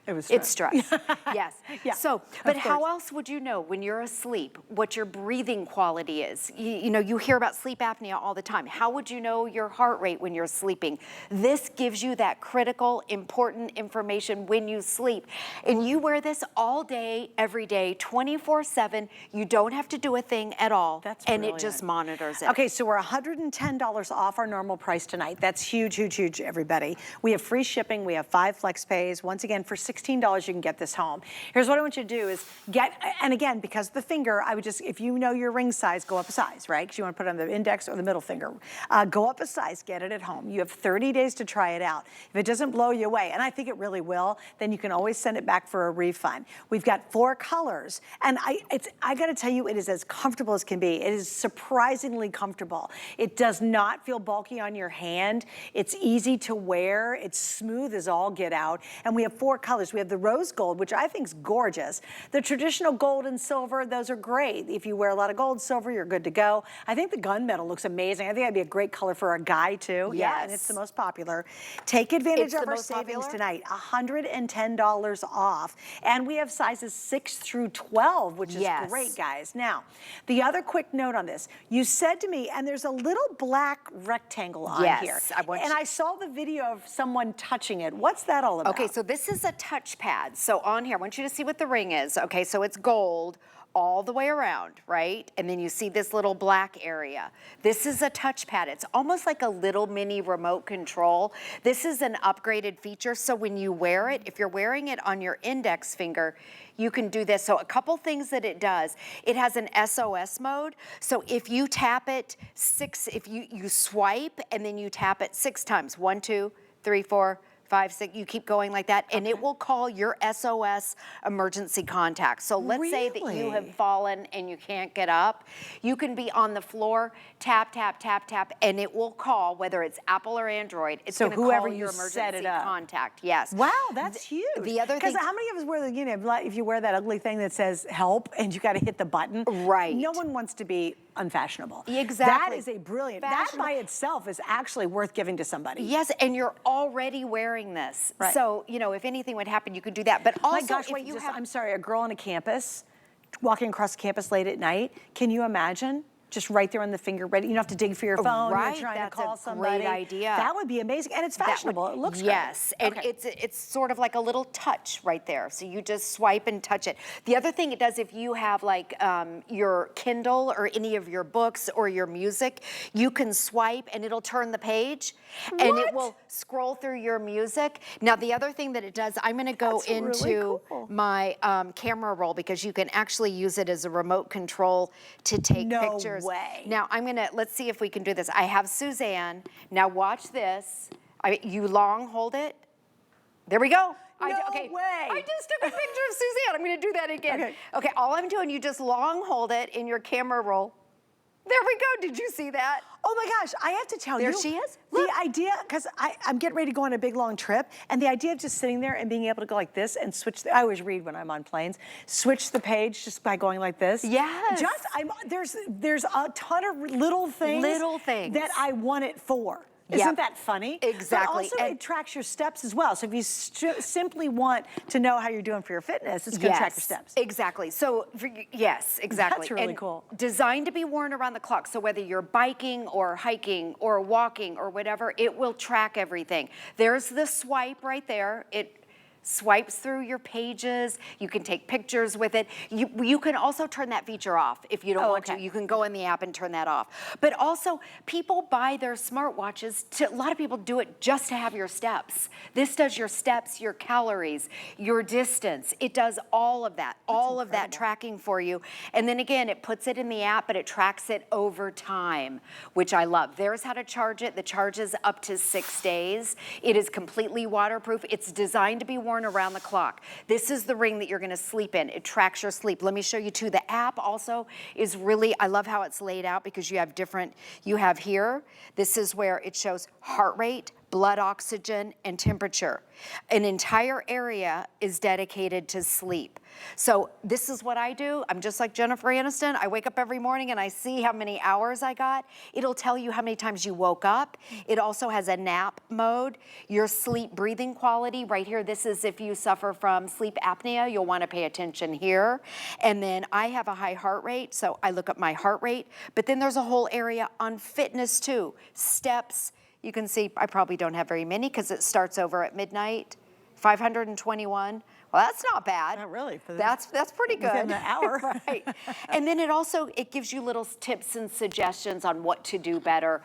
It was stress. It's stress, yes. Yeah, so, but how else would you know when you're asleep what your breathing quality is? You know, you hear about sleep apnea all the time. How would you know your heart rate when you're sleeping? This gives you that critical, important information when you sleep. And you wear this all day, every day, 24/7. You don't have to do a thing at all. That's and brilliant. It just monitors it. Okay, so we're $110 off our normal price tonight. That's huge, huge, huge, everybody. We have free shipping. We have 5 flex pays. Once again, for $16, you can get this home. Here's what I want you to do is get, and again, because of the finger, I would just, if you know your ring size, go up a size, right? Because you want to put it on the index or the middle finger. Go up a size, get it at home. You have 30 days to try it out. If it doesn't blow you away, and I think it really will, then you can always send it back for a refund. We've got 4 colors, and I got to tell you, it is as comfortable as can be. It is surprisingly comfortable. It does not feel bulky on your hand. It's easy to wear. It's smooth as all get out. And we have 4 colors. We have the rose gold, which I think is gorgeous. The traditional gold and silver, those are great. If you wear a lot of gold, silver, you're good to go. I think the gunmetal looks amazing. I think that'd be a great color for a guy too. Yes. Yeah, and it's the most popular. Take advantage of our savings tonight. $110 off. And we have sizes 6 through 12, which is great, guys. Now, the other quick note on this, you said to me, and there's a little black rectangle on here. And I saw the video of someone touching it. What's that all about? Okay, so this is a touchpad. So on here, I want you to see what the ring is. Okay, so it's gold all the way around, right? And then you see this little black area. This is a touchpad. It's almost like a little mini remote control. This is an upgraded feature, so when you wear it, if you're wearing it on your index finger, you can do this. So a couple things that it does, it has an SOS mode. So if you tap it if you swipe and then you tap it 6 times, 1, 2, 3, 4, 5, 6, you keep going like that, and it will call your SOS emergency contact. So let's say that you have fallen and you can't get up. You can be on the floor, tap, tap, tap, tap, and it will call, whether it's Apple or Android, it's going to call your emergency contact. Yes. Wow, that's huge. The other thing, because how many of us wear the, you know, if you wear that ugly thing that says help and you got to hit the button? Right. No one wants to be unfashionable. Exactly. That is a brilliant, that by itself is actually worth giving to somebody. Yes, and you're already wearing this. Right. So, you know, if anything would happen, you could do that. But also, my gosh, wait, I'm sorry, a girl on a campus, walking across the campus late at night, can you imagine? Just right there on the finger, ready. You don't have to dig for your phone. Right, you're trying that's to call somebody. Great idea. That would be amazing, and it's fashionable. It looks great. Yes, and it's sort of like a little touch right there. So you just swipe and touch it. The other thing it does, if you have like your Kindle or any of your books or your music, you can swipe and it'll turn the page, and it will scroll through your music. Now the other thing that it does, I'm going to go into my camera roll, because you can actually use it as a remote control to take pictures. Way. Now let's see if we can do this. I have Suzanne. Now watch this. You long hold it. There we go. No way. I just took a picture of Suzanne. I'm going to do that again. Okay, all I'm doing, you just long hold it in your camera roll. There we go. Did you see that? Oh my gosh, I have to tell you. There she is. Look. The idea, because I'm getting ready to go on a big long trip, and the idea of just sitting there and being able to go like this and switch, I always read when I'm on planes, switch the page just by going like this. Yes. There's a ton of little things that I want it for. Isn't that funny? Exactly. But also it tracks your steps as well. So if you simply want to know how you're doing for your fitness, it's going to track your steps. Exactly. So yes, exactly. That's really cool. Designed to be worn around the clock. So whether you're biking or hiking or walking or whatever, it will track everything. There's the swipe right there. It swipes through your pages. You can take pictures with it. You can also turn that feature off if you don't want to. You can go in the app and turn that off. But also, people buy their smartwatches a lot of people do it just to have your steps. This does your steps, your calories, your distance. It does all of that, of that tracking for you. And then again, it puts it in the app, but it tracks it over time, which I love. There's how to charge it. The charge is up to 6 days. It is completely waterproof. It's designed to be worn around the clock. This is the ring that you're going to sleep in. It tracks your sleep. Let me show you too. The app also is really, I love how it's laid out, because you have here, this is where it shows heart rate, blood oxygen, and temperature. An entire area is dedicated to sleep. So this is what I do. I'm just like Jennifer Aniston. I wake up every morning and I see how many hours I got. It'll tell you how many times you woke up. It also has a nap mode, your sleep breathing quality right here. This is if you suffer from sleep apnea, you'll want to pay attention here. And then I have a high heart rate, so I look up my heart rate. But then there's a whole area on fitness too. Steps. You can see I probably don't have very many because it starts over at midnight. 521. Well, that's not bad. Not really. That's pretty good. Within an hour. Right. And then it gives you little tips and suggestions on what to do better.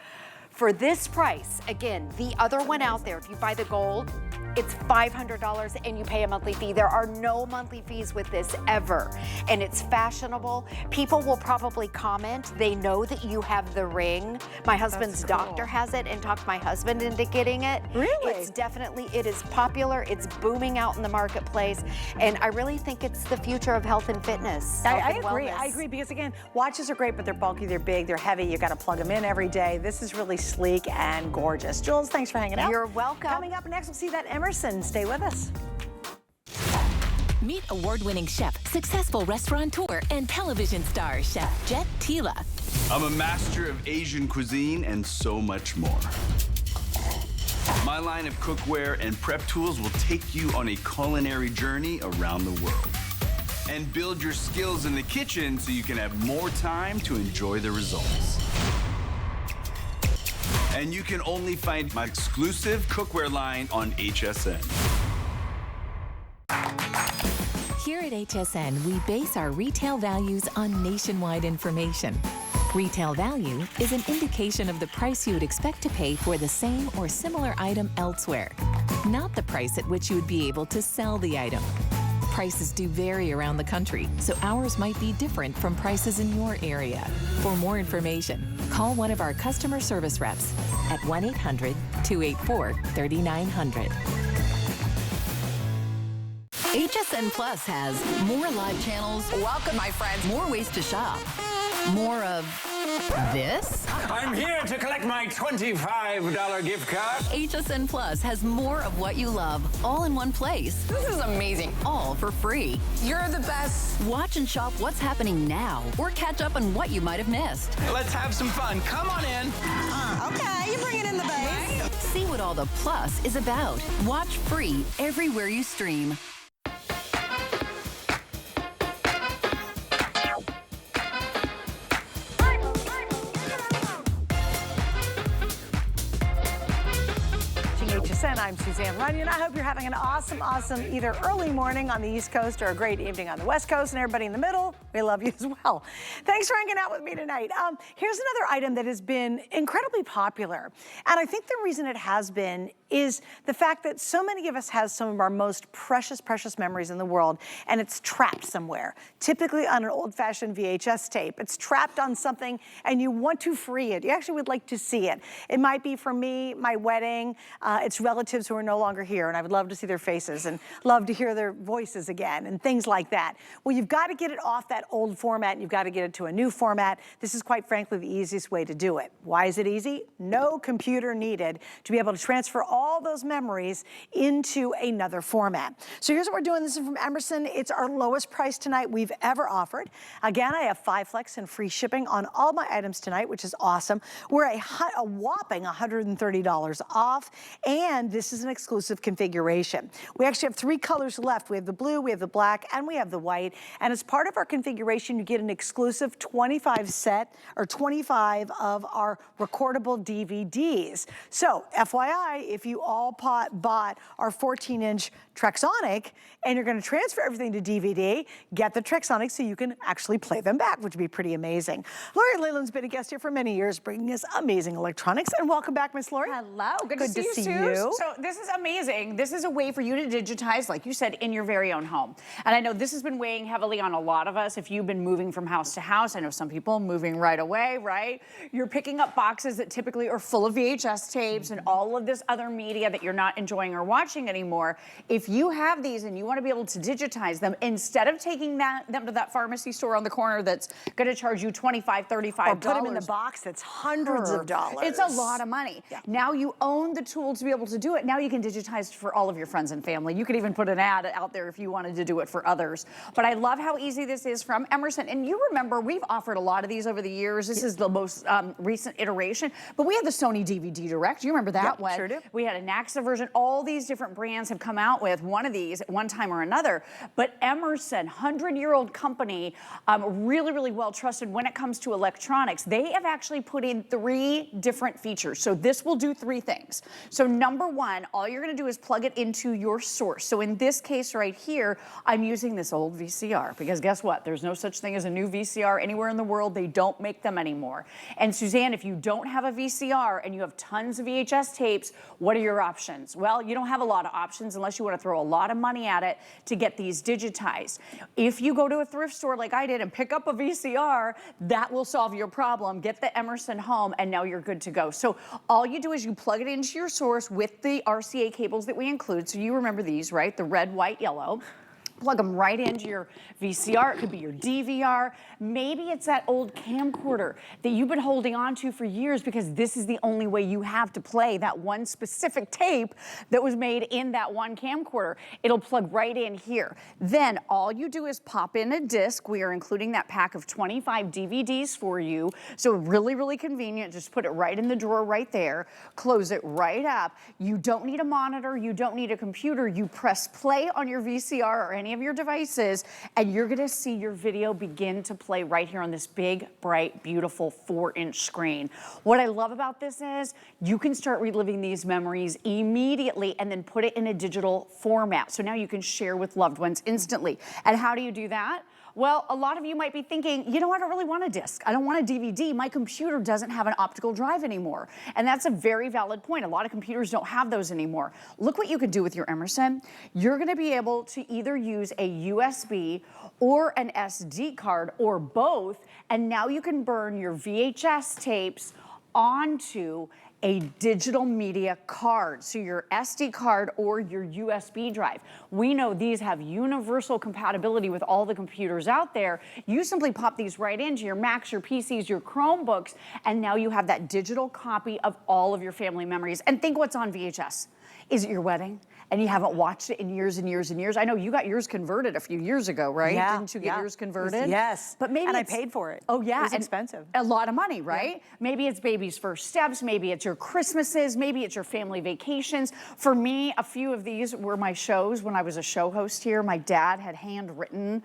For this price, again, the other one out there, if you buy the gold, it's $500 and you pay a monthly fee. There are no monthly fees with this ever. And it's fashionable. People will probably comment. They know that you have the ring. My husband's doctor has it and talked my husband into getting it. Really? It's definitely, it is popular. It's booming out in the marketplace. And I really think it's the future of health and fitness. I agree because again, watches are great, but they're bulky, they're big, they're heavy. You got to plug them in every day. This is really sleek and gorgeous. Jules, thanks for hanging out. You're welcome. Coming up next, we'll see that Emerson. Stay with us. Meet award-winning chef, successful restaurateur, and television star, Chef Jet Tila. I'm a master of Asian cuisine and so much more. My line of cookware and prep tools will take you on a culinary journey around the world and build your skills in the kitchen so you can have more time to enjoy the results. And you can only find my exclusive cookware line on HSN. Here at HSN, we base our retail values on nationwide information. Retail value is an indication of the price you would expect to pay for the same or similar item elsewhere, not the price at which you would be able to sell the item. Prices do vary around the country, so ours might be different from prices in your area. For more information, call one of our customer service reps at 1-800-284-3900. HSN Plus has more live channels. Welcome, my friends. More ways to shop. More of this. I'm here to collect my $25 gift card. HSN Plus has more of what you love, all in one place. This is amazing. All for free. You're the best. Watch and shop what's happening now, or catch up on what you might have missed. Let's have some fun. Come on in. Okay, you're bringing in the base. See what all the plus is about. Watch free everywhere you stream. HSN, I'm Suzanne Runyon. I hope you're having an awesome either early morning on the East Coast or a great evening on the West Coast, and everybody in the middle, we love you as well. Thanks for hanging out with me tonight. Here's another item that has been incredibly popular, and I think the reason it has been is the fact that so many of us have some of our most precious memories in the world, and it's trapped somewhere, typically on an old-fashioned VHS tape. It's trapped on something, and you want to free it. You actually would like to see it. It might be, for me, my wedding. It's relatives who are no longer here, and I would love to see their faces and love to hear their voices again and things like that. Well, you've got to get it off that old format, and you've got to get it to a new format. This is, quite frankly, the easiest way to do it. Why is it easy? No computer needed to be able to transfer all those memories into another format. So here's what we're doing. This is from Emerson. It's our lowest price tonight we've ever offered. Again, I have 5 flex and free shipping on all my items tonight, which is awesome. We're a whopping $130 off, and this is an exclusive configuration. We actually have 3 colors left. We have the blue, we have the black, and we have the white. And as part of our configuration, you get an exclusive 25 of our recordable DVDs. So FYI, if you all bought our 14-inch Trexonic and you're going to transfer everything to DVD, get the Trexonic so you can actually play them back, which would be pretty amazing. Lori Leyland's been a guest here for many years, bringing us amazing electronics. And welcome back, Miss Lori. Hello, good to see you. So this is amazing. This is a way for you to digitize, like you said, in your very own home. And I know this has been weighing heavily on a lot of us. If you've been moving from house to house, I know some people moving right away, right? You're picking up boxes that typically are full of VHS tapes and all of this other media that you're not enjoying or watching anymore. If you have these and you want to be able to digitize them, instead of taking them to that pharmacy store on the corner that's going to charge you $25, $35. Or put them in the box that's hundreds of dollars. It's a lot of money. Yeah. Now you own the tool to be able to do it. Now you can digitize for all of your friends and family. You could even put an ad out there if you wanted to do it for others. But I love how easy this is from Emerson. And you remember, we've offered a lot of these over the years. This is the most recent iteration. But we had the Sony DVD Direct. You remember that one? Sure do. We had a Naxa version. All these different brands have come out with with one of these at one time or another. But Emerson, 100-year-old company, really, really well trusted when it comes to electronics. They have actually put in 3 different features. So this will do 3 things. So number 1, all you're gonna do is plug it into your source. So in this case right here, I'm using this old VCR because guess what? There's no such thing as a new VCR anywhere in the world. They don't make them anymore. And Suzanne, if you don't have a VCR and you have tons of VHS tapes, what are your options? Well, you don't have a lot of options unless you want to throw a lot of money at it to get these digitized. If you go to a thrift store like I did and pick up a VCR, that will solve your problem. Get the Emerson home and now you're good to go. So all you do is you plug it into your source with the RCA cables that we include. So you remember these, right? The red, white, yellow. Plug them right into your VCR. It could be your DVR. Maybe it's that old camcorder that you've been holding on to for years because this is the only way you have to play that one specific tape that was made in that one camcorder. It'll plug right in here. Then all you do is pop in a disc. We are including that pack of 25 DVDs for you. So really, really convenient. Just put it right in the drawer right there. Close it right up. You don't need a monitor. You don't need a computer. You press play on your VCR or any of your devices, and you're gonna see your video begin to play right here on this big, bright, beautiful 4-inch screen. What I love about this is you can start reliving these memories immediately and then put it in a digital format. So now you can share with loved ones instantly. And how do you do that? Well, a lot of you might be thinking, you know, I don't really want a disc. I don't want a DVD. My computer doesn't have an optical drive anymore. And that's a very valid point. A lot of computers don't have those anymore. Look what you can do with your Emerson. You're gonna be able to either use a USB or an SD card or both, and now you can burn your VHS tapes onto a digital media card, so your SD card or your USB drive. We know these have universal compatibility with all the computers out there. You simply pop these right into your Macs, your PCs, your Chromebooks, and now you have that digital copy of all of your family memories. And think what's on VHS. Is it your wedding? And you haven't watched it in years and years and years. I know you got yours converted a few years ago, right? Yeah, Didn't you get yours converted? Yes. But maybe and I paid for it. Oh yeah. It was expensive. A lot of money, right? Yeah. Maybe it's baby's first steps, maybe it's your Christmases, maybe it's your family vacations. For me, a few of these were my shows when I was a show host here. My dad had handwritten,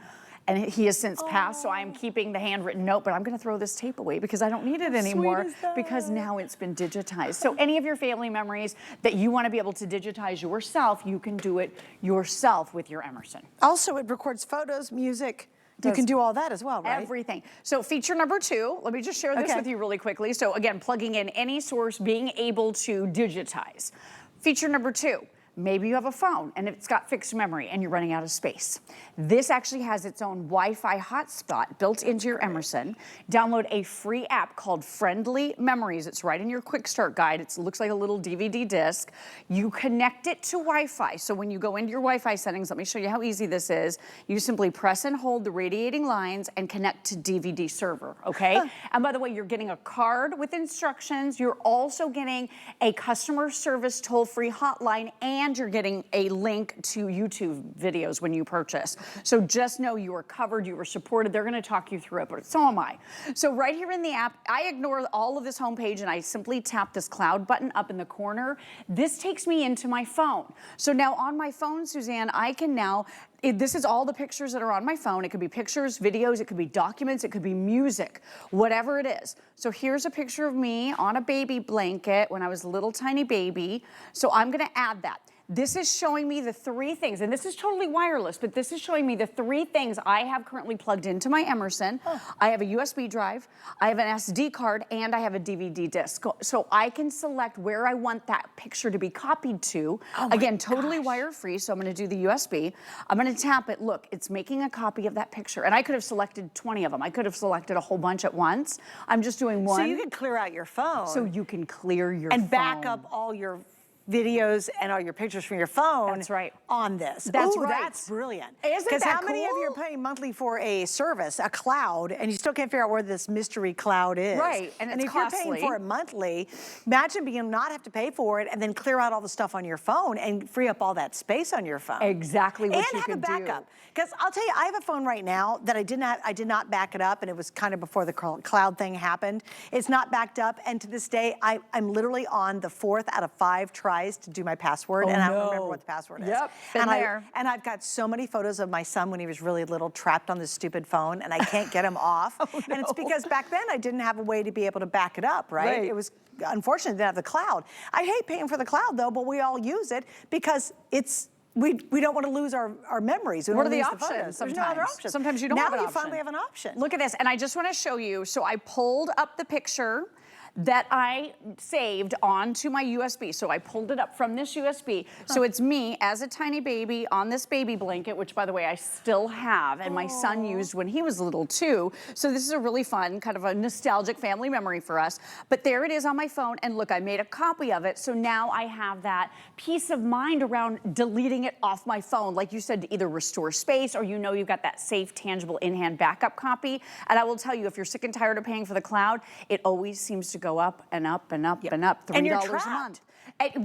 and he has since passed, so I am keeping the handwritten note, but I'm gonna throw this tape away because I don't need it anymore because now it's been digitized. So any of your family memories that you wanna be able to digitize yourself, you can do it yourself with your Emerson. Also, it records photos, music. You can do all that as well, right? Everything. So feature number 2, let me just share this with you really quickly. So again, plugging in any source, being able to digitize. Feature number 2. Maybe you have a phone and it's got fixed memory and you're running out of space. This actually has its own Wi-Fi hotspot built into your Emerson. Download a free app called Friendly Memories. It's right in your quick start guide. It looks like a little DVD disc. You connect it to Wi-Fi. So when you go into your Wi-Fi settings, let me show you how easy this is. You simply press and hold the radiating lines and connect to DVD server, okay? And by the way, you're getting a card with instructions. You're also getting a customer service toll-free hotline, and you're getting a link to YouTube videos when you purchase. So just know you are covered, you are supported. They're gonna talk you through it, but so am I. So right here in the app, I ignore all of this homepage and I simply tap this cloud button up in the corner. This takes me into my phone. So now on my phone, Suzanne, I can now, this is all the pictures that are on my phone. It could be pictures, videos, it could be documents, it could be music, whatever it is. So here's a picture of me on a baby blanket when I was a little tiny baby. So I'm gonna add that. This is showing me the 3 things, and this is totally wireless, but this is showing me the 3 things I have currently plugged into my Emerson. I have a USB drive, I have an SD card, and I have a DVD disc. So I can select where I want that picture to be copied to. Again, totally wire-free, so I'm gonna do the USB. I'm gonna tap it, look, it's making a copy of that picture, and I could have selected 20 of them. I could have selected a whole bunch at once. I'm just doing one. So you can clear out your phone. So you can clear your phone. And back up all your videos and all your pictures from your phone. That's right. On this. That's Ooh, right. That's brilliant. Isn't Because that how many of you are paying monthly for a service, a cloud, and you still can't figure out where this mystery cloud is? Right, and it's if costly. you're paying for it monthly, imagine being not have to pay for it and then clear out all the stuff on your phone and free up all that space on your phone. Exactly what you can And have a backup. do. Because I'll tell you, I have a phone right now that I did not back it up, and it was kind of before the cloud thing happened. It's not backed up, and to this day, I'm literally on the 4th out of 5 tries tries to do my password, and I don't remember what the password is. Yep, been there. And I've got so many photos of my son when he was really little, trapped on this stupid phone, and I can't get him off. And it's because back then I didn't have a way to be able to back it up, right? It was unfortunate to have the cloud. I hate paying for the cloud though, but we all use it because it's we don't want to lose our memories. What are the options? There's no other option. Sometimes you don't have an option. Now you finally have an option. Look at this, and I just want to show you. So I pulled up the picture that I saved onto my USB. So I pulled it up from this USB. So it's me as a tiny baby on this baby blanket, which by the way, I still have, and my son used when he was little too. So this is a really fun, kind of a nostalgic family memory for us. But there it is on my phone, and look, I made a copy of it. So now I have that peace of mind around deleting it off my phone. Like you said, to either restore space, or you know you've got that safe, tangible, in-hand backup copy. And I will tell you, if you're sick and tired of paying for the cloud, it always seems to go up and up and up and up. $3 and you're a month.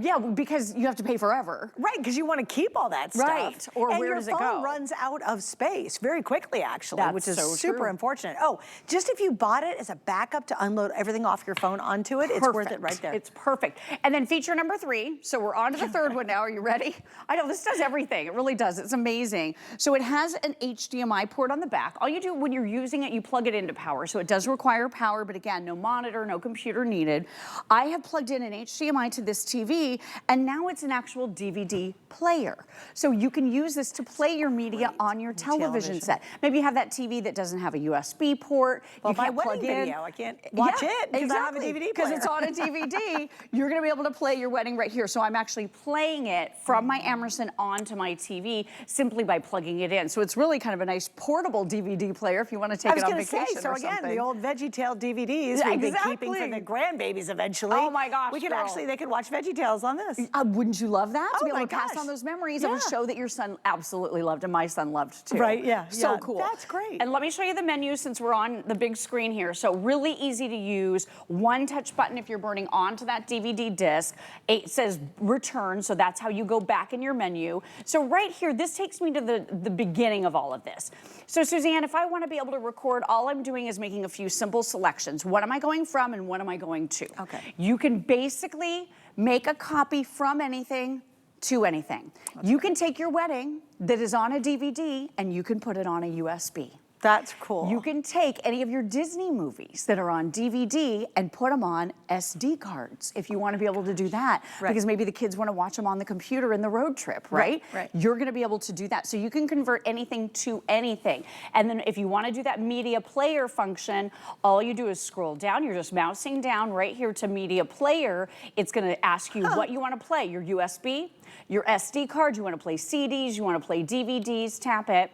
Yeah, because you have to pay forever. Right, because you want to keep all that stuff. Right, or where does it go? And your phone runs out of space very quickly, actually, That's which is so super true. unfortunate. Oh, just if you bought it as a backup to unload everything off your phone onto it, it's worth it right there. It's perfect. And then feature number 3. So we're on to the third one now. Are you ready? I know this does everything. It really does. It's amazing. So it has an HDMI port on the back. All you do when you're using it, you plug it into power. So it does require power, but again, no monitor, no computer needed. I have plugged in an HDMI to this TV, and now it's an actual DVD player. So you can use this to play your media on your television set. Maybe you have that TV that doesn't have a USB port. Well, you can't my plug wedding in. video, I can't watch it because I have a DVD player. Because it's on a DVD. You're gonna be able to play your wedding right here. So I'm actually playing it from my Emerson onto my TV simply by plugging it in. So it's really kind of a nice portable DVD player if you want to take it on vacation or something. So again, the old VeggieTale DVDs we've been keeping for the grandbabies eventually. Oh my gosh, we could girl. they could watch VeggieTales on this. Wouldn't you love that? To be able to pass gosh. on those memories of a show that your son absolutely loved and my son loved too. Right, yeah. So yeah. cool. That's great. And let me show you the menu since we're on the big screen here. So really easy to use. One touch button if you're burning onto that DVD disc. It says return, so that's how you go back in your menu. So right here, this takes me to the beginning of all of this. So Suzanne, if I want to be able to record, all I'm doing is making a few simple selections. What am I going from and what am I going to? Okay. You can basically make a copy from anything to anything. You can take your wedding that is on a DVD and you can put it on a USB. That's cool. You can take any of your Disney movies that are on DVD and put them on SD cards if you want to be able to do that. Right. Because maybe the kids want to watch them on the computer in the road trip, right? Right. You're going to be able to do that. So you can convert anything to anything. And then if you want to do that media player function, all you do is scroll down. You're just mousing down right here to media player. It's going to ask you what you want to play, your USB, your SD card, you want to play CDs, you want to play DVDs, tap it.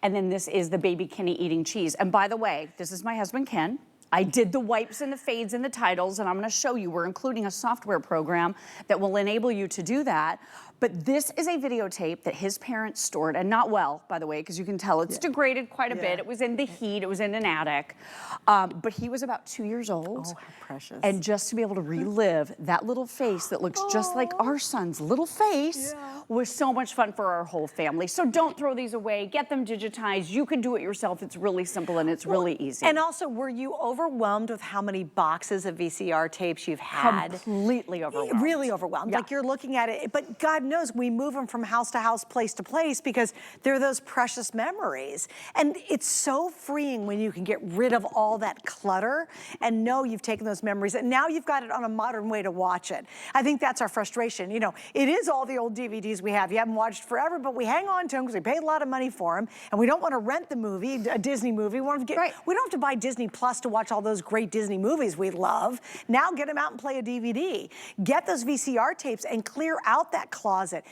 And then this is the baby Kenny eating cheese. And by the way, this is my husband, Ken. I did the wipes and the fades and the titles, and I'm gonna show you, we're including a software program that will enable you to do that. But this is a videotape that his parents stored, and not well, by the way, because you can tell it's degraded quite a bit. It was in the heat, it was in an attic. But he was about 2 years old. Oh, how precious. And just to be able to relive that little face that looks just like our son's little face was so much fun for our whole family. So don't throw these away, get them digitized. You can do it yourself. It's really simple and it's really easy. And also, were you overwhelmed with how many boxes of VCR tapes you've had? Completely overwhelmed. Really overwhelmed. Like you're looking at it, but God knows we move them from house to house, place to place, because they're those precious memories. And it's so freeing when you can get rid of all that clutter and know you've taken those memories and now you've got it on a modern way to watch it. I think that's our frustration. You know, it is all the old DVDs we have. You haven't watched forever, but we hang on to them because we paid a lot of money for them, and we don't want to rent the movie, a Disney movie. We don't have to buy Disney Plus to watch all those great Disney movies we love. Now get them out and play a DVD. Get those VCR tapes and clear out that closet.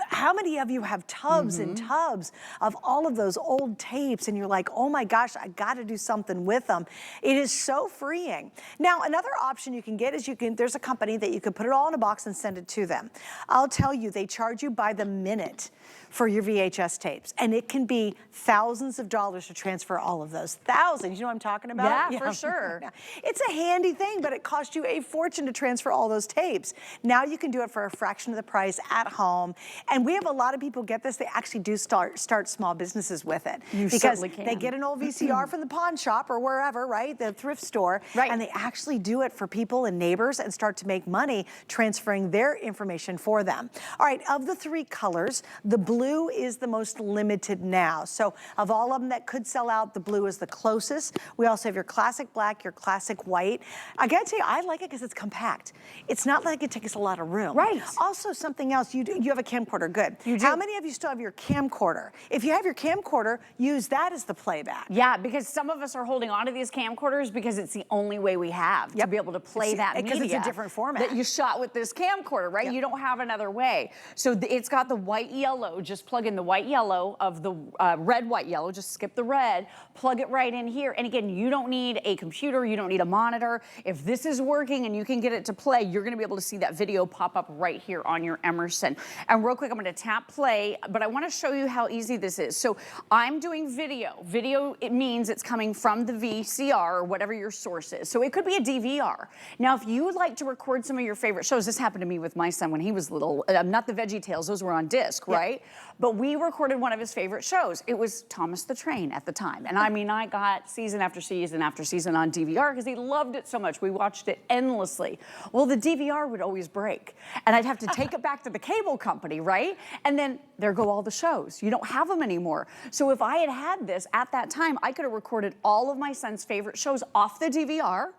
How many of you have tubs and tubs of all of those old tapes, and you're like, oh my gosh, I got to do something with them. It is so freeing. Now, another option you can get is there's a company that you can put it all in a box and send it to them. I'll tell you, they charge you by the minute for your VHS tapes. And it can be thousands of dollars to transfer all of those. Thousands, you know what I'm talking about? Yeah, for sure. It's a handy thing, but it costs you a fortune to transfer all those tapes. Now you can do it for a fraction of the price at home. And we have a lot of people get this. They actually do start small businesses with it. Because they get an old VCR from the pawn shop or wherever, right? The thrift store. Right. And they actually do it for people and neighbors and start to make money transferring their information for them. All right, of the 3 colors, the blue is the most limited now. So of all of them that could sell out, the blue is the closest. We also have your classic black, your classic white. I gotta tell you, I like it because it's compact. It's not like it takes a lot of room. Right. Also, something else, you have a camcorder, good. You do. How many of you still have your camcorder? If you have your camcorder, use that as the playback. Yeah, because some of us are holding on to these camcorders because it's the only way we have to be able to play that media. Because it's a different format. That you shot with this camcorder, right? Yep. You don't have another way. So it's got the white yellow. Just plug in the white yellow of the red white yellow. Just skip the red. Plug it right in here. And again, you don't need a computer. You don't need a monitor. If this is working and you can get it to play, you're going to be able to see that video pop up right here on your Emerson. And real quick, I'm going to tap play, but I want to show you how easy this is. So I'm doing video. Video, it means it's coming from the VCR or whatever your source is. So it could be a DVR. Now, if you would like to record some of your favorite shows, this happened to me with my son when he was little. Not the Veggie Tales, those were on disc, right? But we recorded one of his favorite shows. It was Thomas the Train at the time. And I mean, I got season after season after season on DVR because he loved it so much. We watched it endlessly. Well, the DVR would always break. And I'd have to take it back to the cable company, right? And then there go all the shows. You don't have them anymore. So if I had had this at that time, I could have recorded all of my son's favorite shows off the DVR,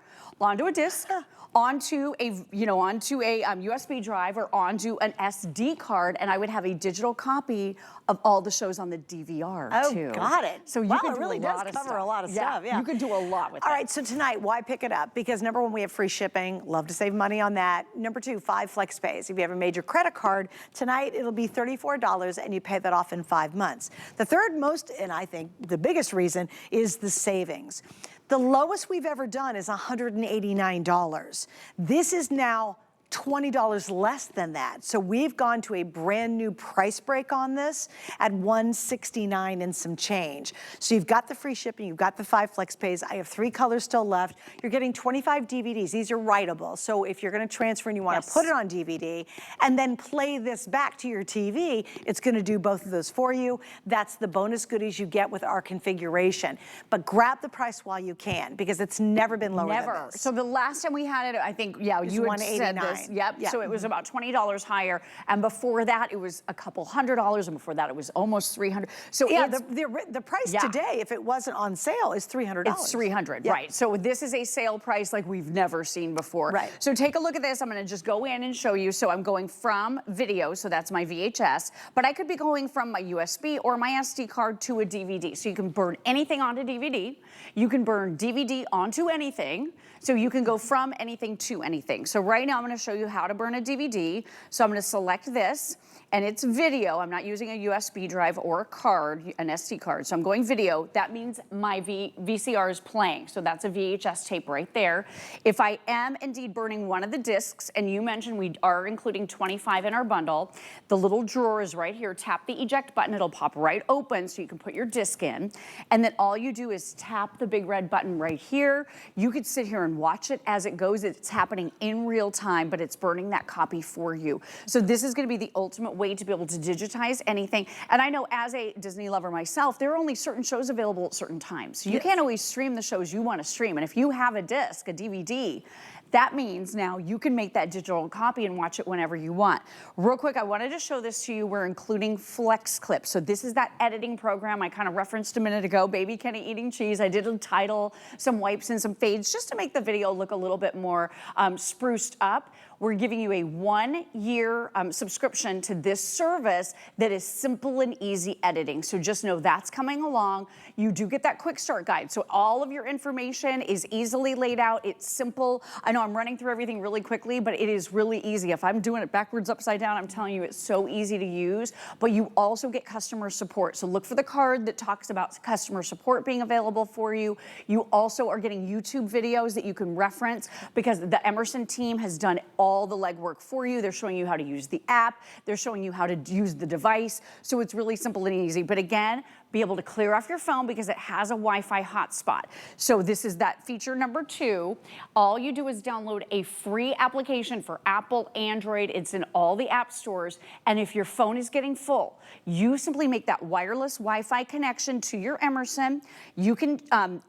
onto a disc, onto a USB drive or onto an SD card, and I would have a digital copy of all the shows on the DVR too. Oh, got it. So you can it really does cover a lot of stuff. Yeah, you can do a lot with it. All right, so tonight, why pick it up? Because number 1, we have free shipping. Love to save money on that. Number 2, 5 flex pays. If you have a major credit card, tonight it'll be $34 and you pay that off in 5 months. The third most, and I think the biggest reason, is the savings. The lowest we've ever done is $189. This is now $20 less than that. So we've gone to a brand new price break on this at $169 and some change. So you've got the free shipping, you've got the 5 flex pays. I have 3 colors still left. You're getting 25 DVDs. These are writable. So if you're gonna transfer and you wanna put it on DVD and then play this back to your TV, it's gonna do both of those for you. That's the bonus goodies you get with our configuration. But grab the price while you can because it's never been lower than this. So the last time we had it, I think, you had said this. Yep. Yeah. So it was about $20 higher, and before that it was a couple $100, and before that it was almost $300. So yeah, the price today, if it wasn't on sale, is $300. It's $300, right? So this is a sale price like we've never seen before. Right. So take a look at this. I'm going to just go in and show you. So I'm going from video, so that's my VHS, but I could be going from my USB or my SD card to a DVD. So you can burn anything onto DVD. You can burn DVD onto anything. So you can go from anything to anything. So right now I'm going to show you how to burn a DVD. So I'm going to select this, and it's video. I'm not using a USB drive or a card, an SD card. So I'm going video. That means my VCR is playing. So that's a VHS tape right there. If I am indeed burning one of the discs, and you mentioned we are including 25 in our bundle, the little drawer is right here. Tap the eject button. It'll pop right open so you can put your disc in. And then all you do is tap the big red button right here. You could sit here and watch it as it goes. It's happening in real time, but it's burning that copy for you. So this is going to be the ultimate way to be able to digitize anything. And I know as a Disney lover myself, there are only certain shows available at certain times. So you can't always stream the shows you want to stream. And if you have a disc, a DVD, that means now you can make that digital copy and watch it whenever you want. Real quick, I wanted to show this to you. We're including Flex Clips. So this is that editing program I kind of referenced a minute ago, Baby Kenny Eating Cheese. I did a title, some wipes and some fades just to make the video look a little bit more spruced up. We're giving you a 1-year subscription to this service that is simple and easy editing. So just know that's coming along. You do get that quick start guide. So all of your information is easily laid out. It's simple. I know know I'm running through everything really quickly, but it is really easy. If I'm doing it backwards, upside down, I'm telling you, it's so easy to use. But you also get customer support. So look for the card that talks about customer support being available for you. You also are getting YouTube videos that you can reference because the Emerson team has done all the legwork for you. They're showing you how to use the app. They're showing you how to use the device. So it's really simple and easy. But again, be able to clear off your phone because it has a Wi-Fi hotspot. So this is that feature number 2. All you do is download a free application for Apple, Android. It's in all the app stores. And if your phone is getting full, you simply make that wireless Wi-Fi connection to your Emerson. You can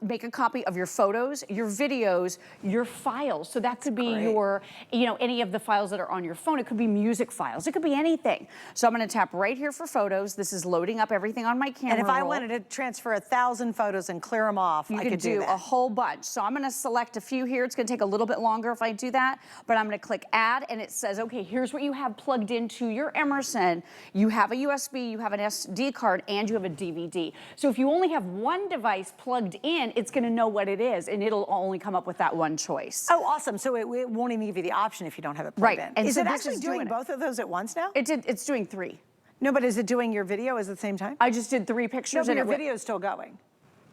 make a copy of your photos, your videos, your files. So that could be your, any of the files that are on your phone. It could be music files. It could be anything. So I'm going to tap right here for photos. This is loading up everything on my camera. And if I wanted to transfer 1,000 photos and clear them off, I could do a whole bunch. So I'm going to select a few here. It's going to take a little bit longer if I do that, but I'm going to click add, and it says, okay, here's what you have plugged into your Emerson. You have a USB, you have an SD card, and you have a DVD. So if you only have one device plugged in, it's going to know what it is, and it'll only come up with that one choice. Oh, awesome. So it won't even give you the option if you don't have it plugged in. And is so it this actually is doing both of those at once now? It's doing 3. No, but is it doing your video at the same time? I just did 3 pictures. No, but your video is still going.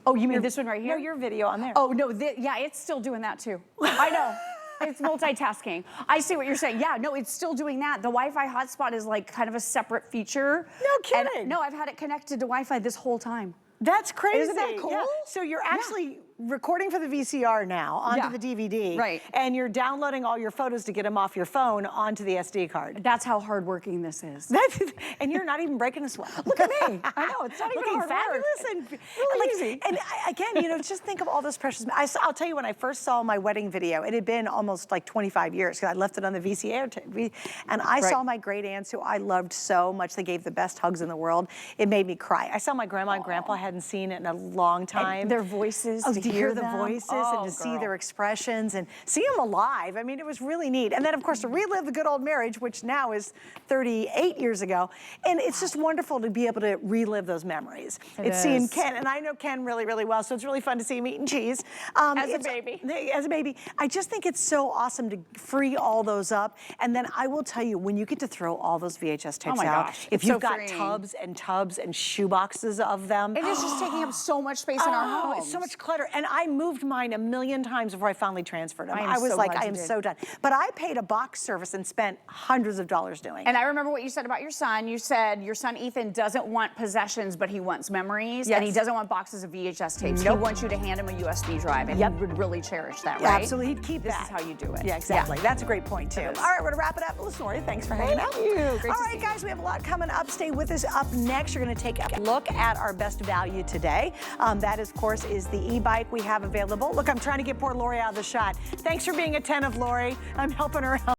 Oh, you mean this one right here? No, your video on there. Oh, no, yeah, it's still doing that too. I know. It's multitasking. I see what you're saying. Yeah, no, it's still doing that. The Wi-Fi hotspot is like kind of a separate feature. No kidding. And, no, I've had it connected to Wi-Fi this whole time. That's crazy. Isn't that cool? Yeah. So you're actually recording for the VCR now onto the DVD. Right. And you're downloading all your photos to get them off your phone onto the SD card. That's how hardworking this is. And you're not even breaking a sweat. Look at me. I know, it's not even looking hard fabulous work. and really easy. And again, just think of all those precious. I'll tell you, when I first saw my wedding video, it had been almost like 25 years because I left it on the VCR, and I saw my great aunts who I loved so much. They gave the best hugs in the world. It made me cry. I saw my grandma and grandpa. I hadn't seen it in a long time. And their voices. To hear the them. voices and to see their expressions and see them alive. I mean, it was really neat. And then, of course, to relive the good old marriage, which now is 38 years ago. And it's just wonderful to be able to relive those memories. It's seeing Ken, and I know Ken really, really well, so it's really fun to see him eating cheese. As a baby. As a baby. I just think it's so awesome to free all those up. And then I will tell you, when you get to throw all those VHS tapes out, if you've got tubs and shoe boxes of them. It is just taking up so much space in our homes. It's so much clutter. And I moved mine a million times before I finally transferred them. I was like, I am so done. But I paid a box service and spent hundreds of dollars doing it. And I remember what you said about your son. You said your son Ethan doesn't want possessions, but he wants memories. Yes. And he doesn't want boxes of VHS tapes. Nope. He wants you to hand him a USB drive, and he would really cherish that, Yeah, right? absolutely. He'd keep This that. is how you do it. Yeah, exactly. That's a great point, too. All right, we're going to wrap it up. Listen, Lori, thanks for hanging out. Thank you. Great All to right, see you. guys, we have a lot coming up. Stay with us. Up next, you're going to take a look at our best value today. That, of course, is the e-bike we have available. Look, I'm trying to get poor Lori out of the shot. Thanks for being attentive, Lori. I'm helping her out.